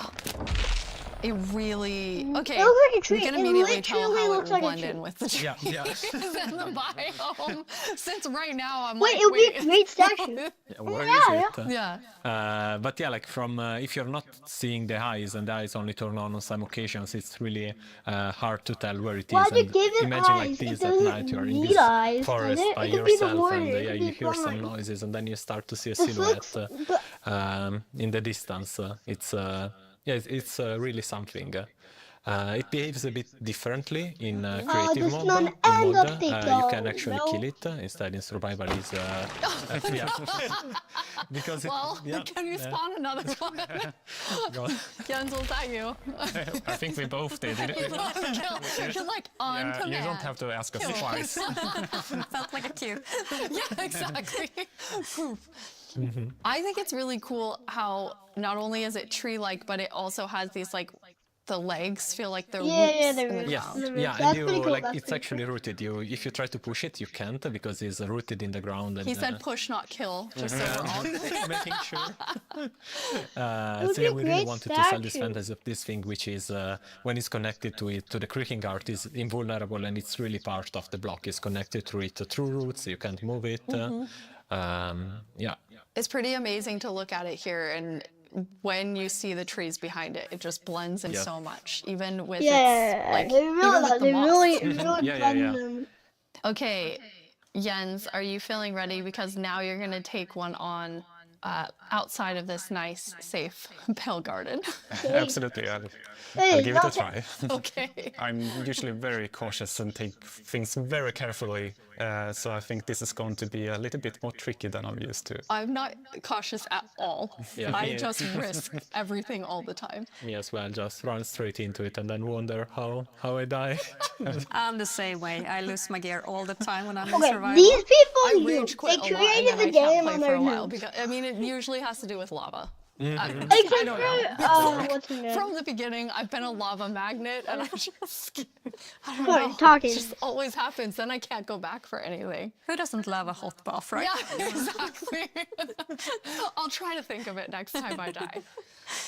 [SPEAKER 13] It really okay.
[SPEAKER 2] It looks like a tree.
[SPEAKER 13] We can immediately tell how it will
[SPEAKER 2] like
[SPEAKER 13] blend in with the trees
[SPEAKER 8] Yeah.
[SPEAKER 13] and the biome. Since right now I'm
[SPEAKER 2] Wait,
[SPEAKER 13] like,
[SPEAKER 2] it would be a great statue.
[SPEAKER 8] Where is it?
[SPEAKER 13] Yeah.
[SPEAKER 8] But yeah, like from if you're not seeing the eyes and the eyes only turn on some occasions, it's really hard to tell where it is.
[SPEAKER 2] Why'd you give it
[SPEAKER 8] imagine
[SPEAKER 2] eyes?
[SPEAKER 8] like this
[SPEAKER 2] It
[SPEAKER 8] at night, you're in this
[SPEAKER 2] eyes,
[SPEAKER 8] forest by
[SPEAKER 2] it could be the
[SPEAKER 8] yourself,
[SPEAKER 2] water,
[SPEAKER 8] and
[SPEAKER 2] it
[SPEAKER 8] yeah,
[SPEAKER 2] could be
[SPEAKER 8] you hear some
[SPEAKER 2] blind.
[SPEAKER 8] noises, and then you start to see a silhouette in the distance. It's really something. It behaves a bit differently in creative mode. You can actually kill it. Instead, in survival, is because
[SPEAKER 13] can you spawn another one? Jens, was that you?
[SPEAKER 8] I think we both did.
[SPEAKER 13] You're like on command.
[SPEAKER 8] You don't have to ask us twice.
[SPEAKER 13] Felt like a cue. Yeah, exactly. I think it's really cool how not only is it tree-like, but it also has these like the legs feel like they're roots in the ground.
[SPEAKER 8] And you like it's actually rooted. If you try to push it, you can't because it's rooted in the ground. And,
[SPEAKER 13] he said push, not kill, just so we're all
[SPEAKER 8] making sure. So yeah, we really wanted to sell this fantasy of this thing, which is when it's connected to the creaking art, is invulnerable, and it's really part of the block. It's connected to it through roots. You can't move it.
[SPEAKER 13] It's pretty amazing to look at it here, and when you see the trees behind it, it just blends in so much, even with its, like,
[SPEAKER 2] they really
[SPEAKER 8] Yeah.
[SPEAKER 13] Okay, Jens, are you feeling ready? Because now you're gonna take one on outside of this nice, safe Pale Garden.
[SPEAKER 8] Absolutely, I'll give it a try.
[SPEAKER 13] Okay.
[SPEAKER 8] I'm usually very cautious and take things very carefully, so I think this is going to be a little bit more tricky than I'm used to.
[SPEAKER 13] I'm not cautious at all.
[SPEAKER 8] Yeah,
[SPEAKER 13] I just risk everything all the time.
[SPEAKER 8] Me as well, just run straight into it and then wonder how I die.
[SPEAKER 6] I'm the same way. I lose my gear all the time when I'm in
[SPEAKER 2] Okay,
[SPEAKER 6] survival.
[SPEAKER 2] these people
[SPEAKER 13] I
[SPEAKER 2] knew.
[SPEAKER 13] rage quit
[SPEAKER 2] They
[SPEAKER 13] a lot, and
[SPEAKER 2] created
[SPEAKER 13] then
[SPEAKER 2] the
[SPEAKER 13] I can't
[SPEAKER 2] game
[SPEAKER 13] play
[SPEAKER 2] on
[SPEAKER 13] for
[SPEAKER 2] their
[SPEAKER 13] a while
[SPEAKER 2] own.
[SPEAKER 13] because I mean it usually has to do with lava.
[SPEAKER 6] I don't know.
[SPEAKER 2] What's her name?
[SPEAKER 6] From the beginning, I've been a lava magnet, and I just, I don't
[SPEAKER 2] Sorry,
[SPEAKER 6] know.
[SPEAKER 2] talking.
[SPEAKER 6] It just always happens. Then I can't go back for anything.
[SPEAKER 11] Who doesn't love a hot bath, right?
[SPEAKER 6] Yeah, exactly. I'll try to think of it next time I die.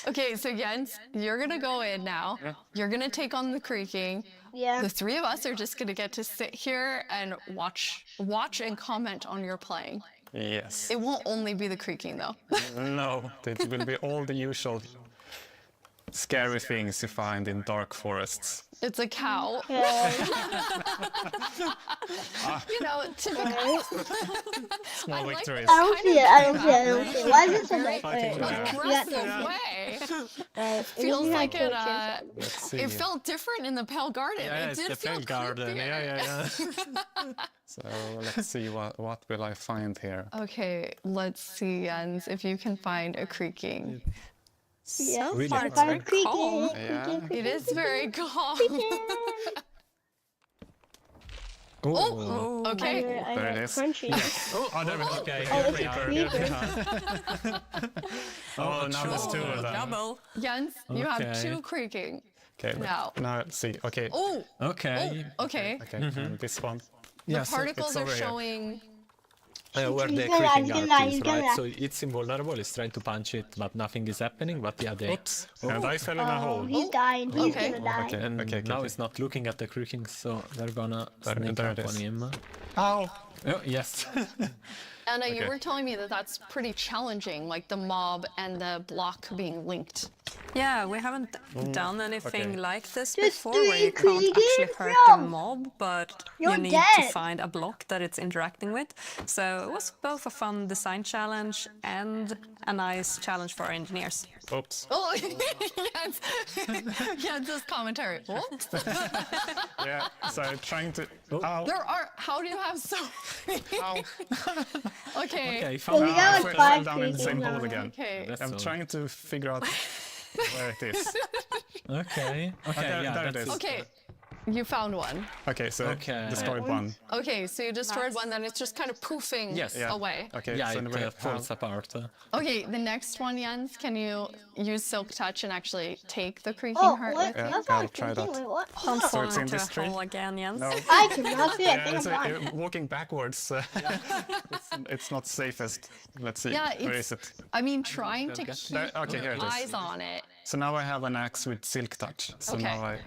[SPEAKER 6] Okay, so Jens, you're gonna go in now. You're gonna take on the creaking.
[SPEAKER 2] Yeah.
[SPEAKER 6] The three of us are just gonna get to sit here and watch and comment on your playing.
[SPEAKER 8] Yes.
[SPEAKER 6] It won't only be the creaking though.
[SPEAKER 8] No, it will be all the usual scary things you find in dark forests.
[SPEAKER 6] It's a cow. You know, typical.
[SPEAKER 8] Small victories.
[SPEAKER 2] I don't see it. I don't see it. Why is it so nice?
[SPEAKER 6] Aggressive way. Feels like it. It felt different in the Pale Garden.
[SPEAKER 8] Yeah,
[SPEAKER 6] it
[SPEAKER 8] it's
[SPEAKER 6] did
[SPEAKER 8] the
[SPEAKER 6] feel
[SPEAKER 8] Pale Garden.
[SPEAKER 6] creepier.
[SPEAKER 8] Yeah. So let's see what will I find here.
[SPEAKER 6] Okay, let's see, Jens, if you can find a creaking.
[SPEAKER 2] Yeah,
[SPEAKER 8] Really?
[SPEAKER 2] far, far creaking.
[SPEAKER 8] Yeah.
[SPEAKER 6] It is very calm.
[SPEAKER 8] Oh,
[SPEAKER 6] okay.
[SPEAKER 8] there it is.
[SPEAKER 2] Crunchy.
[SPEAKER 8] Yes. Oh, there we go. Okay.
[SPEAKER 2] Oh, it's a
[SPEAKER 8] Creeper. Oh, now there's two of them.
[SPEAKER 11] Double.
[SPEAKER 6] Jens, you have
[SPEAKER 8] Okay.
[SPEAKER 6] two creaking.
[SPEAKER 8] Okay,
[SPEAKER 6] Now.
[SPEAKER 8] let's see. Okay.
[SPEAKER 6] Oh,
[SPEAKER 8] Okay.
[SPEAKER 6] okay.
[SPEAKER 8] Okay, and this one.
[SPEAKER 6] The
[SPEAKER 8] Yes,
[SPEAKER 6] particles
[SPEAKER 8] it's
[SPEAKER 6] are
[SPEAKER 8] over here.
[SPEAKER 6] showing.
[SPEAKER 1] Where the
[SPEAKER 2] He's gonna-
[SPEAKER 1] creaking
[SPEAKER 2] he's
[SPEAKER 1] art
[SPEAKER 2] gonna-
[SPEAKER 1] is,
[SPEAKER 2] he's
[SPEAKER 1] right?
[SPEAKER 2] gonna-
[SPEAKER 1] So it's invulnerable, it's trying to punch it, but nothing is happening, but yeah, they...
[SPEAKER 8] Oops. And I fell in a
[SPEAKER 2] Oh,
[SPEAKER 8] hole.
[SPEAKER 2] he's dying. He's
[SPEAKER 6] Okay.
[SPEAKER 2] gonna die.
[SPEAKER 1] Okay, and now it's not looking at the creaking, so they're gonna sneak
[SPEAKER 8] there
[SPEAKER 1] up
[SPEAKER 8] it
[SPEAKER 1] on
[SPEAKER 8] is.
[SPEAKER 1] him.
[SPEAKER 8] Ow!
[SPEAKER 1] Oh, yes.
[SPEAKER 6] Anna, you
[SPEAKER 8] Okay.
[SPEAKER 6] were telling me that that's pretty challenging, like the mob and the block being linked.
[SPEAKER 11] Yeah, we haven't done anything
[SPEAKER 8] okay.
[SPEAKER 11] like this
[SPEAKER 2] Just
[SPEAKER 11] before,
[SPEAKER 2] do
[SPEAKER 11] where you
[SPEAKER 2] it,
[SPEAKER 11] can't
[SPEAKER 2] Creaky,
[SPEAKER 11] actually hurt
[SPEAKER 2] no.
[SPEAKER 11] the mob, but
[SPEAKER 2] You're
[SPEAKER 11] you need
[SPEAKER 2] dead.
[SPEAKER 11] to find a block that it's interacting with. So it was both a fun design challenge and a nice challenge for our engineers.
[SPEAKER 8] Oops.
[SPEAKER 6] Oh, Jens, Jens's commentary. Whoops.
[SPEAKER 8] Yeah, so trying to... Ow.
[SPEAKER 6] There are. How do you have so many?
[SPEAKER 8] Ow.
[SPEAKER 6] Okay.
[SPEAKER 1] Okay,
[SPEAKER 2] Well,
[SPEAKER 1] found
[SPEAKER 2] we
[SPEAKER 8] I
[SPEAKER 2] got
[SPEAKER 8] fell
[SPEAKER 2] like 5
[SPEAKER 8] down in the same
[SPEAKER 2] creaking
[SPEAKER 8] hole
[SPEAKER 2] now.
[SPEAKER 8] again.
[SPEAKER 6] Okay.
[SPEAKER 1] That's
[SPEAKER 8] I'm
[SPEAKER 1] so-
[SPEAKER 8] trying to figure out where it is.
[SPEAKER 1] Okay, okay,
[SPEAKER 8] there-
[SPEAKER 1] yeah,
[SPEAKER 8] there it
[SPEAKER 1] that's
[SPEAKER 8] is.
[SPEAKER 6] Okay. You found one.
[SPEAKER 8] Okay, so
[SPEAKER 1] Okay.
[SPEAKER 8] destroyed one.
[SPEAKER 6] Okay, so you destroyed one, then it's just kind of poofing
[SPEAKER 1] Yes.
[SPEAKER 8] Yeah.
[SPEAKER 6] away.
[SPEAKER 8] Okay,
[SPEAKER 1] Yeah,
[SPEAKER 8] so
[SPEAKER 1] it
[SPEAKER 8] we have
[SPEAKER 1] falls apart.
[SPEAKER 6] Okay, the next one, Jens, can you use Silk Touch and actually take the creaking
[SPEAKER 2] Oh,
[SPEAKER 6] heart
[SPEAKER 2] what?
[SPEAKER 6] with
[SPEAKER 8] Yeah,
[SPEAKER 6] you?
[SPEAKER 2] That's
[SPEAKER 8] I'll
[SPEAKER 2] not
[SPEAKER 8] try
[SPEAKER 2] creaking.
[SPEAKER 8] that.
[SPEAKER 2] Wait, what?
[SPEAKER 11] Don't
[SPEAKER 8] So
[SPEAKER 11] fall
[SPEAKER 8] it's in
[SPEAKER 11] into
[SPEAKER 8] this
[SPEAKER 11] a
[SPEAKER 8] tree?
[SPEAKER 11] hole again, Jens.
[SPEAKER 8] No.
[SPEAKER 2] I cannot see it.
[SPEAKER 8] Yeah,
[SPEAKER 2] Think
[SPEAKER 8] so,
[SPEAKER 2] I'm fine.
[SPEAKER 8] walking backwards, it's not safest. Let's see,
[SPEAKER 6] Yeah,
[SPEAKER 8] where
[SPEAKER 6] it's-
[SPEAKER 8] is it?
[SPEAKER 6] I mean, trying to keep
[SPEAKER 8] There- okay, here it is.
[SPEAKER 6] eyes on it.
[SPEAKER 8] So now I have an axe with Silk Touch. So
[SPEAKER 6] Okay.
[SPEAKER 8] now I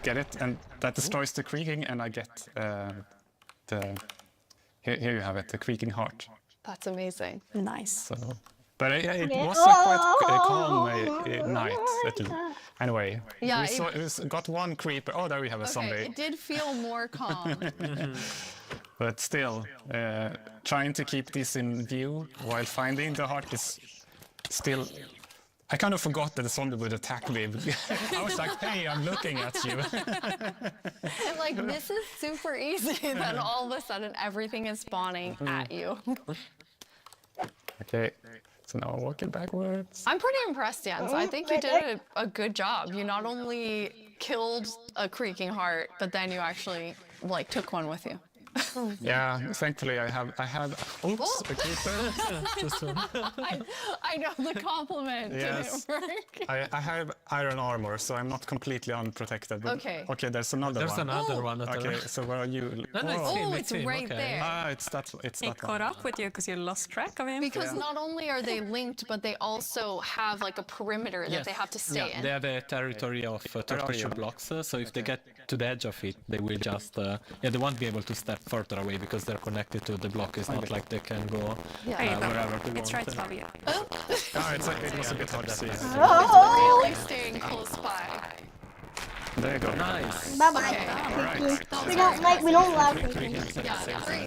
[SPEAKER 8] get it, and that destroys the creaking, and I get the... Here you have it, the creaking heart.
[SPEAKER 6] That's amazing.
[SPEAKER 11] Nice.
[SPEAKER 8] So, but it
[SPEAKER 2] Yeah.
[SPEAKER 8] was a quite calm night. Anyway,
[SPEAKER 6] Yeah,
[SPEAKER 8] we got one creeper. Oh, there we have a
[SPEAKER 6] Okay,
[SPEAKER 8] zombie.
[SPEAKER 6] it did feel more calm.
[SPEAKER 8] But still, trying to keep this in view while finding the heart is still... I kind of forgot that the zombie would attack me. I was like, hey, I'm looking at you.
[SPEAKER 6] And like, this is super easy. Then all of a sudden, everything is spawning at you.
[SPEAKER 8] Okay, so now I'm walking backwards.
[SPEAKER 6] I'm pretty impressed, Jens. I think you did a good job. You not only killed a creaking heart, but then you actually like took one with you.
[SPEAKER 8] Yeah, thankfully I have. Oops, a creeper.
[SPEAKER 6] I know the compliment
[SPEAKER 8] Yes.
[SPEAKER 6] didn't work.
[SPEAKER 8] I have iron armor, so I'm not completely unprotected. But
[SPEAKER 6] Okay.
[SPEAKER 8] Okay, there's another
[SPEAKER 1] There's
[SPEAKER 8] one.
[SPEAKER 1] another one.
[SPEAKER 8] Okay, so where are you?
[SPEAKER 1] No, no, it's
[SPEAKER 8] Oh.
[SPEAKER 1] him,
[SPEAKER 6] it's
[SPEAKER 1] him,
[SPEAKER 6] right
[SPEAKER 1] okay.
[SPEAKER 6] there.
[SPEAKER 8] Ah, it's that
[SPEAKER 11] He
[SPEAKER 8] one.
[SPEAKER 11] caught up with you because you lost track of him.
[SPEAKER 6] Because not only are they linked, but they also have like a perimeter that they have to stay
[SPEAKER 1] yeah,
[SPEAKER 6] in.
[SPEAKER 1] they have a territory of 32 blocks, so if they get to the edge of it, they will just, they won't be able to step further away because they're connected to the block. It's not like they can go
[SPEAKER 11] There you go.
[SPEAKER 1] wherever they
[SPEAKER 11] It's
[SPEAKER 1] want.
[SPEAKER 11] right above you.
[SPEAKER 8] Ah, it was a bit hard to see.
[SPEAKER 6] Really staying close by.
[SPEAKER 8] There you go.
[SPEAKER 1] Nice.
[SPEAKER 2] Bye bye.
[SPEAKER 8] Alright.
[SPEAKER 2] We don't allow creaking.
[SPEAKER 6] Yeah, three.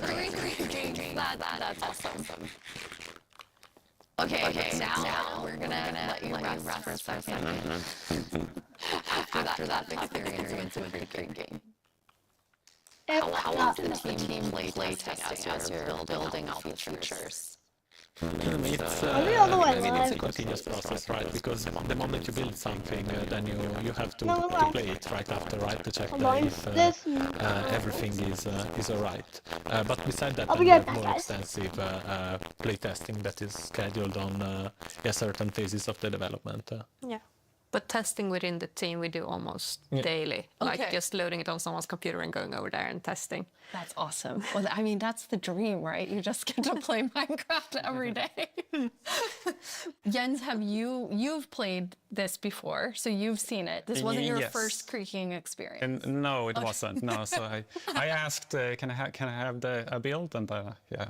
[SPEAKER 6] That's awesome. Okay, now we're gonna let you rest for a second. After that experience with the creaking. How long does the team play testing as you're building out the features?
[SPEAKER 1] It's a continuous process, right? Because the moment you build something, then you have to play it right after, right? To check if everything is alright. But besides that, we have more extensive playtesting that is scheduled on certain phases of the development.
[SPEAKER 11] Yeah. But testing within the team we do almost daily. Like just loading it on someone's computer and going over there and testing.
[SPEAKER 6] That's awesome. Well, I mean, that's the dream, right? You just get to play Minecraft every day. Jens, you've played this before, so you've seen it. This wasn't your first creaking experience.
[SPEAKER 12] No, it wasn't. No, so I asked, can I have a build? And yeah,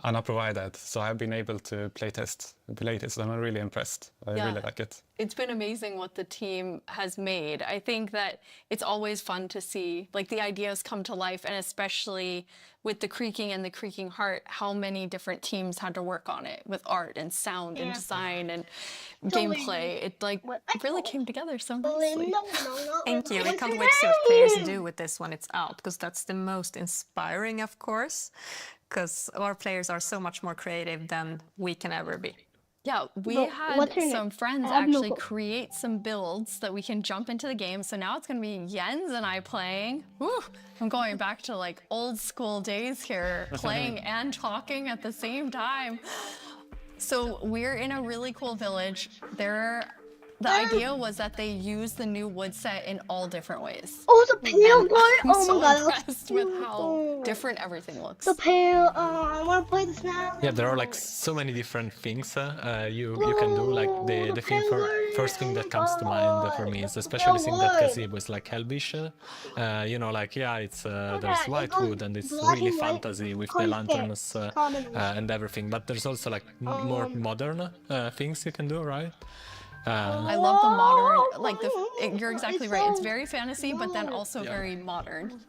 [SPEAKER 12] Anna provided. So I've been able to playtest and I'm really impressed. I really like it.
[SPEAKER 6] It's been amazing what the team has made. I think that it's always fun to see like the ideas come to life, and especially with the Creaking and the Creaking Heart, how many different teams had to work on it with art and sound and design and gameplay. It really came together so nicely.
[SPEAKER 11] Thank you. We can't wait to see what players do with this when it's out, because that's the most inspiring, of course, because our players are so much more creative than we can ever be.
[SPEAKER 6] Yeah, we had some friends actually create some builds that we can jump into the game. So now it's going to be Jens and I playing. Woo! I'm going back to like old school days here, playing and talking at the same time. So we're in a really cool village. The idea was that they use the new wood set in all different ways.
[SPEAKER 2] Oh, the pale one!
[SPEAKER 6] I'm so impressed with how different everything looks.
[SPEAKER 2] The pale, I want to play this now.
[SPEAKER 1] Yeah, there are like so many different things you can do. Like the first thing that comes to mind for me is especially seeing that gazebo is like Helvish. You know, like it's there's white wood and it's really fantasy with the lanterns and everything. But there's also like more modern things you can do, right?
[SPEAKER 6] I love the modern, like you're exactly right. It's very fantasy, but then also very modern.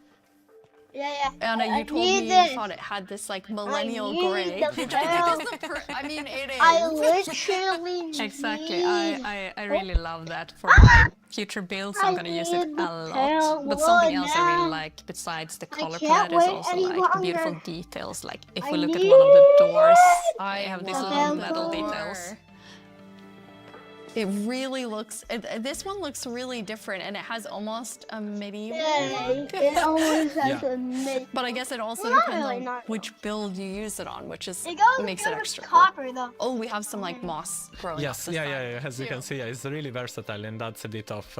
[SPEAKER 2] Yeah.
[SPEAKER 6] Anna, you told me you thought it had this like millennial gray. I mean, it is.
[SPEAKER 2] I literally
[SPEAKER 11] Exactly. I really love that for my future builds. I'm going to use it a lot. But something else I really like besides the color palette is also like the beautiful details. Like if we look at one of the doors, I have these little metal details.
[SPEAKER 6] It really looks, this one looks really different, and it has almost a medieval look.
[SPEAKER 2] It always has a medieval.
[SPEAKER 6] But I guess it also depends on which build you use it on, which is makes it extra
[SPEAKER 2] copper,
[SPEAKER 6] cool.
[SPEAKER 2] though.
[SPEAKER 6] Oh, we have some like moss growing.
[SPEAKER 1] Yes, yeah. As you can see, it's really versatile, and that's a bit of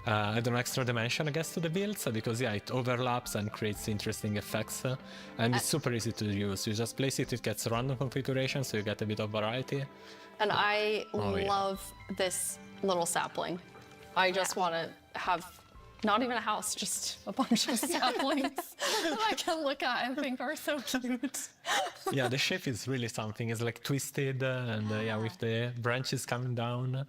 [SPEAKER 1] I don't know, extra dimension, I guess, to the builds, because it overlaps and creates interesting effects, and it's super easy to use. You just place it gets random configuration, so you get a bit of variety.
[SPEAKER 6] And I love this little sapling. I just want to have not even a house, just a bunch of saplings that I can look at and think are so cute.
[SPEAKER 1] Yeah, the shape is really something. It's like twisted and with the branches coming down.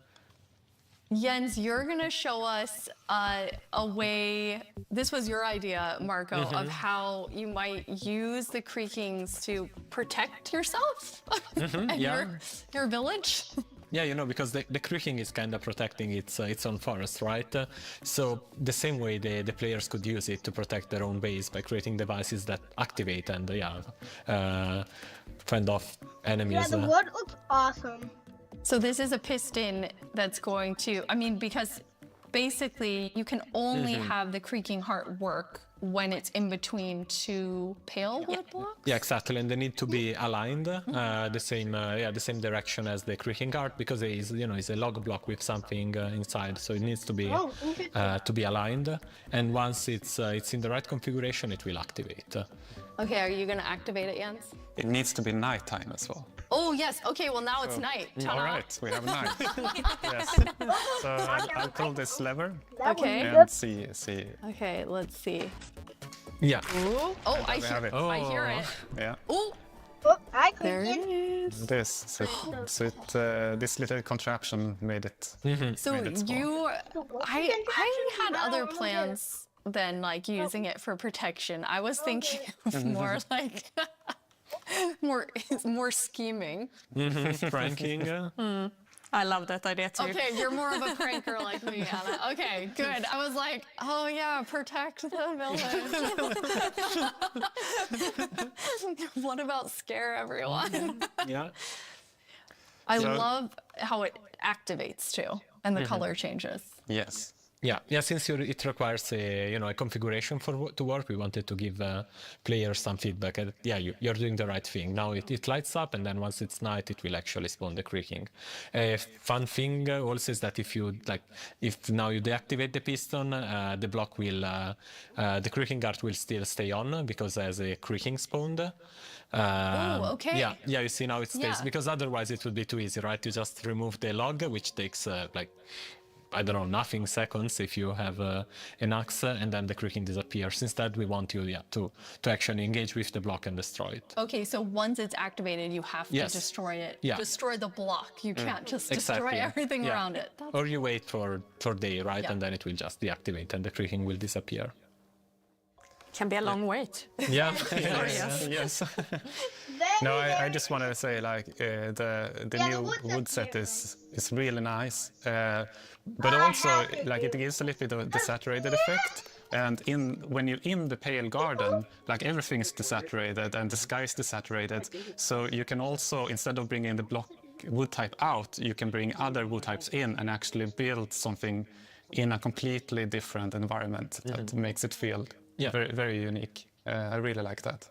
[SPEAKER 6] Jens, you're going to show us a way, this was your idea, Marco, of how you might use the Creakings to protect yourself and your village.
[SPEAKER 1] Yeah, you know, because the Creaking is kind of protecting its own forest, right? So the same way the players could use it to protect their own base by creating devices that activate and fend off enemies.
[SPEAKER 2] Yeah, the wood looks awesome.
[SPEAKER 6] So this is a piston that's going to, I mean, because basically you can only have the Creaking Heart work when it's in between two pale wood blocks?
[SPEAKER 1] Yeah, exactly, and they need to be aligned the same direction as the Creaking Heart, because it is, it's a log block with something inside, so it needs to be aligned. And once it's in the right configuration, it will activate.
[SPEAKER 6] Okay, are you going to activate it, Jens?
[SPEAKER 12] It needs to be nighttime as well.
[SPEAKER 6] Oh, yes. Okay, well, now it's night.
[SPEAKER 12] All right, we have night. Yes. So I'll pull this lever and see.
[SPEAKER 6] Okay, let's see.
[SPEAKER 1] Yeah.
[SPEAKER 6] Ooh. Oh, I hear it.
[SPEAKER 12] Yeah.
[SPEAKER 6] Ooh.
[SPEAKER 2] There
[SPEAKER 6] it is.
[SPEAKER 12] This little contraption made it.
[SPEAKER 6] So I had other plans than like using it for protection. I was thinking of more like more scheming.
[SPEAKER 1] Pranking.
[SPEAKER 14] I love that idea too.
[SPEAKER 6] Okay, you're more of a pranker like me, Anna. Okay, good. I was like, oh yeah, protect the village. What about scare everyone?
[SPEAKER 8] Yeah.
[SPEAKER 6] I love how it activates too, and the color changes.
[SPEAKER 12] Yes.
[SPEAKER 8] Yeah. Since it requires a configuration to work, we wanted to give players some feedback. You're doing the right thing. Now it lights up, and then once it's night, it will actually spawn the creaking. Fun thing also is that if now you deactivate the piston, the block will, the creaking guard will still stay on because there's a creaking spawned.
[SPEAKER 6] Oh, okay.
[SPEAKER 8] Yeah. You see now it stays because otherwise it would be too easy, right? You just remove the log, which takes I don't know, nothing seconds if you have an axe, and then the creaking disappears. Instead, we want you to actually engage with the block and destroy it.
[SPEAKER 6] Okay, so once it's activated, you have to destroy it.
[SPEAKER 8] Yeah.
[SPEAKER 6] Destroy the block. You can't just destroy everything around it.
[SPEAKER 8] Or you wait for day, right? And then it will just deactivate and the creaking will disappear.
[SPEAKER 14] Can be a long wait.
[SPEAKER 8] Yeah.
[SPEAKER 12] Yes. No, I just want to say the new wood set is really nice, but also it gives a little bit of a desaturated effect. And when you're in the pale garden, everything is desaturated and the sky is desaturated. So you can also, instead of bringing the block wood type out, you can bring other wood types in and actually build something in a completely different environment that makes it feel very, very unique. I really like that.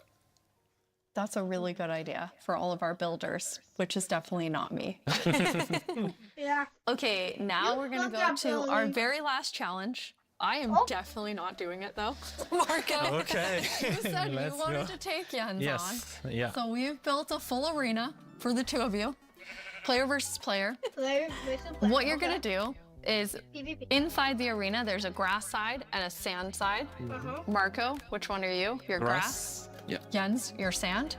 [SPEAKER 6] That's a really good idea for all of our builders, which is definitely not me.
[SPEAKER 2] Yeah.
[SPEAKER 6] Okay, now we're going to go to our very last challenge. I am definitely not doing it though. Marco,
[SPEAKER 8] okay.
[SPEAKER 6] You said you wanted to take Jens on.
[SPEAKER 8] Yeah.
[SPEAKER 6] So we've built a full arena for the two of you. Player versus player.
[SPEAKER 2] Player versus player.
[SPEAKER 6] What you're going to do is inside the arena, there's a grass side and a sand side. Marco, which one are you? You're grass.
[SPEAKER 8] Yeah.
[SPEAKER 6] Jens, you're sand.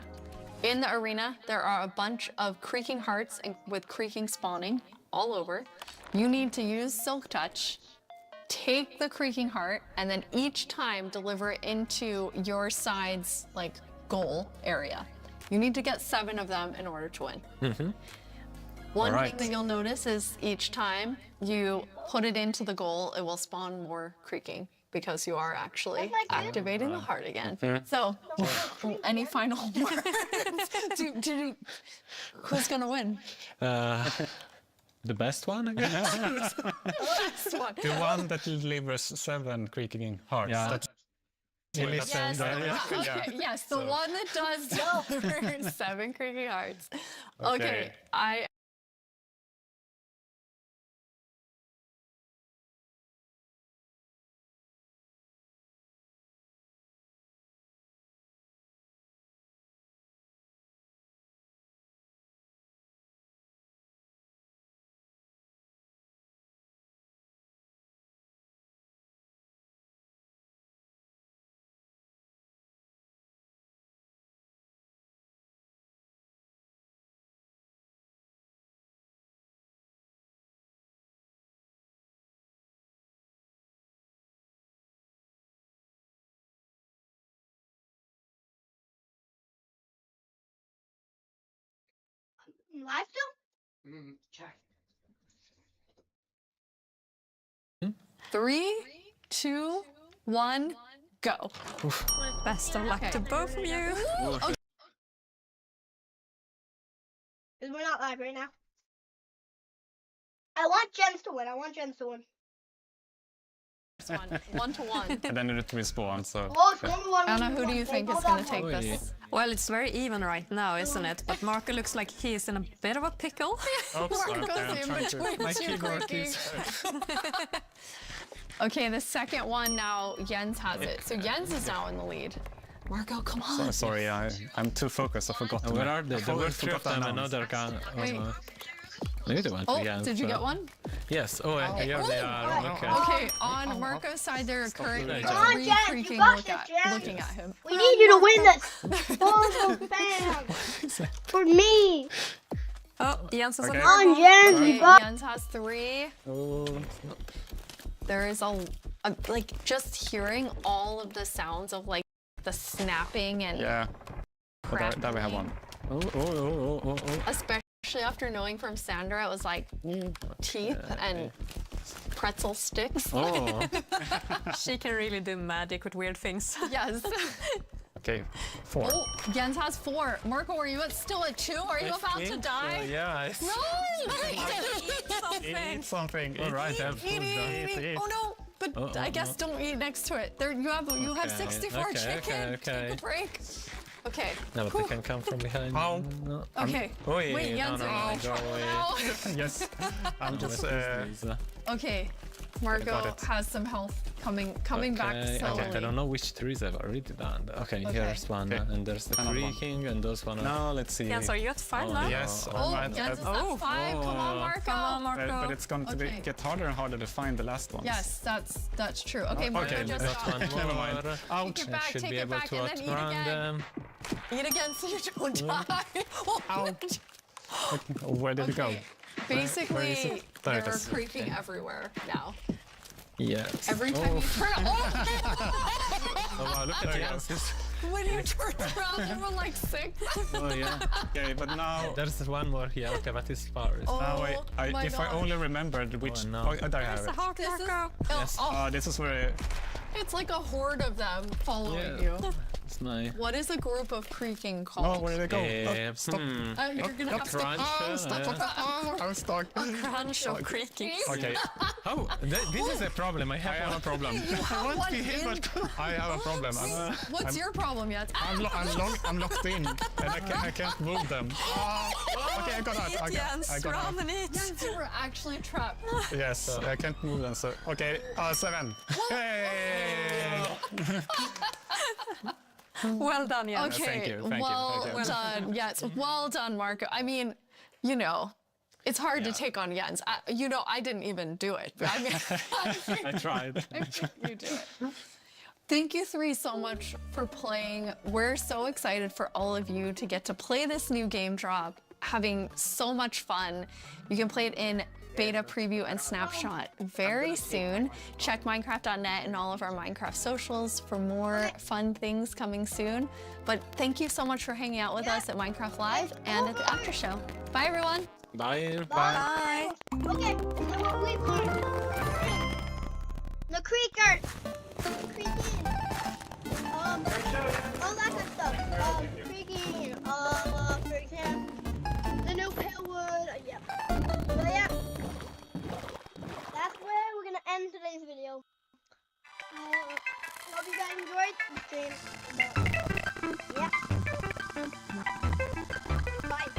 [SPEAKER 6] In the arena, there are a bunch of creaking hearts with creaking spawning all over. You need to use Silk Touch, take the creaking heart, and then each time deliver it into your side's goal area. You need to get 7 of them in order to win. One thing that you'll notice is each time you put it into the goal, it will spawn more creaking because you are actually activating the heart again. So, any final words? Who's gonna win?
[SPEAKER 8] The best one, I guess.
[SPEAKER 6] The best one.
[SPEAKER 12] The one that delivers 7 creaking hearts.
[SPEAKER 8] Yeah.
[SPEAKER 6] Yes, the one that does deliver 7 creaking hearts. Okay,
[SPEAKER 2] Live still?
[SPEAKER 14] Check.
[SPEAKER 6] 3, 2, 1, go.
[SPEAKER 14] Best of luck to both of you.
[SPEAKER 2] Okay. Because we're not live right now. I want Jens to win.
[SPEAKER 6] One to one.
[SPEAKER 12] And then it respawn, so...
[SPEAKER 2] Oh, it's 1-1.
[SPEAKER 6] Anna, who do you think is going to take this?
[SPEAKER 14] Well, it's very even right now, isn't it? But Marco looks like he's in a bit of a pickle.
[SPEAKER 6] Marco's in between two creaking. Okay, the second one now, Jens has it. So Jens is now in the lead. Marco, come on.
[SPEAKER 12] Sorry, I'm too focused. I forgot.
[SPEAKER 8] Where are they? There were 3 of them, another gun.
[SPEAKER 6] Did you get one?
[SPEAKER 8] Yes. Here they are. Okay.
[SPEAKER 6] Okay, on Marco's side, there are currently 3 creaking looking at him.
[SPEAKER 2] We need you to win this. Fans. For me.
[SPEAKER 14] Oh, Jens has
[SPEAKER 2] on Jens.
[SPEAKER 6] Okay, Jens has 3. There is just hearing all of the sounds of the snapping and
[SPEAKER 12] yeah. There we have one.
[SPEAKER 6] especially Especially after knowing from Sandra, it was like teeth and pretzel sticks.
[SPEAKER 12] Oh.
[SPEAKER 14] She can really do magic with weird things.
[SPEAKER 6] Yes.
[SPEAKER 12] Okay, 4.
[SPEAKER 6] Oh, Jens has 4. Marco, are you still at 2? Are you about to die?
[SPEAKER 12] Yeah.
[SPEAKER 6] No!
[SPEAKER 12] Eat something. All right, have food.
[SPEAKER 6] Eat. Oh no! But I guess don't eat next to it. There you have 64 chicken. Take a break. Okay.
[SPEAKER 1] No, but they can come from behind.
[SPEAKER 12] Ow.
[SPEAKER 1] No.
[SPEAKER 6] Okay. Wait, Jens,
[SPEAKER 1] no,
[SPEAKER 6] are you
[SPEAKER 1] go away.
[SPEAKER 12] Yes. I'm just.
[SPEAKER 6] Okay. Marco has some health coming back slowly.
[SPEAKER 1] I don't know which trees I've already done. Okay, here's one, and there's the creaking, and those one.
[SPEAKER 12] No, let's see.
[SPEAKER 14] Jens, are you at 5 now?
[SPEAKER 12] Yes.
[SPEAKER 6] Jens is at 5. Come on, Marco.
[SPEAKER 12] But it's going to get harder and harder to find the last ones.
[SPEAKER 6] Yes, that's true. Okay, Marco, just
[SPEAKER 1] one
[SPEAKER 12] Never mind.
[SPEAKER 1] Out.
[SPEAKER 6] Take it back,
[SPEAKER 1] Should
[SPEAKER 6] take
[SPEAKER 1] be
[SPEAKER 6] it
[SPEAKER 1] able
[SPEAKER 6] back,
[SPEAKER 1] to
[SPEAKER 6] and then eat
[SPEAKER 1] outrun
[SPEAKER 6] again.
[SPEAKER 1] them.
[SPEAKER 6] Eat again so you don't die.
[SPEAKER 12] Ouch. Where did it go?
[SPEAKER 6] Basically,
[SPEAKER 12] There it
[SPEAKER 6] they're
[SPEAKER 12] is.
[SPEAKER 6] creeping everywhere now.
[SPEAKER 1] Yes.
[SPEAKER 6] Every time you turn
[SPEAKER 1] Oh wow, look at Jens.
[SPEAKER 6] when you turn around, they were like 6.
[SPEAKER 12] Oh yeah. Okay, but now
[SPEAKER 1] There's one more here. Okay, but it's far.
[SPEAKER 12] now
[SPEAKER 6] my
[SPEAKER 12] if I
[SPEAKER 6] God.
[SPEAKER 12] only remembered which.
[SPEAKER 1] no.
[SPEAKER 12] There I have
[SPEAKER 14] There's a
[SPEAKER 12] it.
[SPEAKER 14] heart,
[SPEAKER 6] This is,
[SPEAKER 14] Marco.
[SPEAKER 12] This is where.
[SPEAKER 6] it's like a horde of them following you.
[SPEAKER 1] It's my.
[SPEAKER 6] What is a group of creaking called?
[SPEAKER 12] Oh, where did it go? Stop.
[SPEAKER 6] You're gonna have to
[SPEAKER 12] I'm stuck.
[SPEAKER 14] Crunch of creaking.
[SPEAKER 12] Okay.
[SPEAKER 1] Oh, this is a problem. I
[SPEAKER 12] I
[SPEAKER 1] have
[SPEAKER 12] have a problem.
[SPEAKER 1] I want to be here, but
[SPEAKER 12] I have a problem.
[SPEAKER 6] What's your problem yet?
[SPEAKER 12] I'm locked in, and I can't move them. Okay, I got out. I got out.
[SPEAKER 14] Run and eat.
[SPEAKER 6] Jens, you were actually trapped.
[SPEAKER 12] Yes, I can't move them. So okay, 7. Hey!
[SPEAKER 14] Well done, Jens.
[SPEAKER 6] Okay,
[SPEAKER 12] Thank you.
[SPEAKER 6] well done. Yes, well done, Marco. I mean, it's hard to take on Jens. I didn't even do it. But I mean,
[SPEAKER 12] I tried.
[SPEAKER 6] you do it. Thank you 3 so much for playing. We're so excited for all of you to get to play this new game drop, having so much fun. You can play it in beta preview and snapshot very soon. Check Minecraft.net and all of our Minecraft socials for more fun things coming soon. But thank you so much for hanging out with us at Minecraft Live and at the after show. Bye, everyone.
[SPEAKER 1] Bye.
[SPEAKER 14] Bye.
[SPEAKER 2] Okay, so what we've learned. The creakers. The creaking. All that good stuff. Creaking. For example, the new pillwood. Yeah. So yeah. That's where we're gonna end today's video. Hope you guys enjoyed the stream. Yeah. Bye.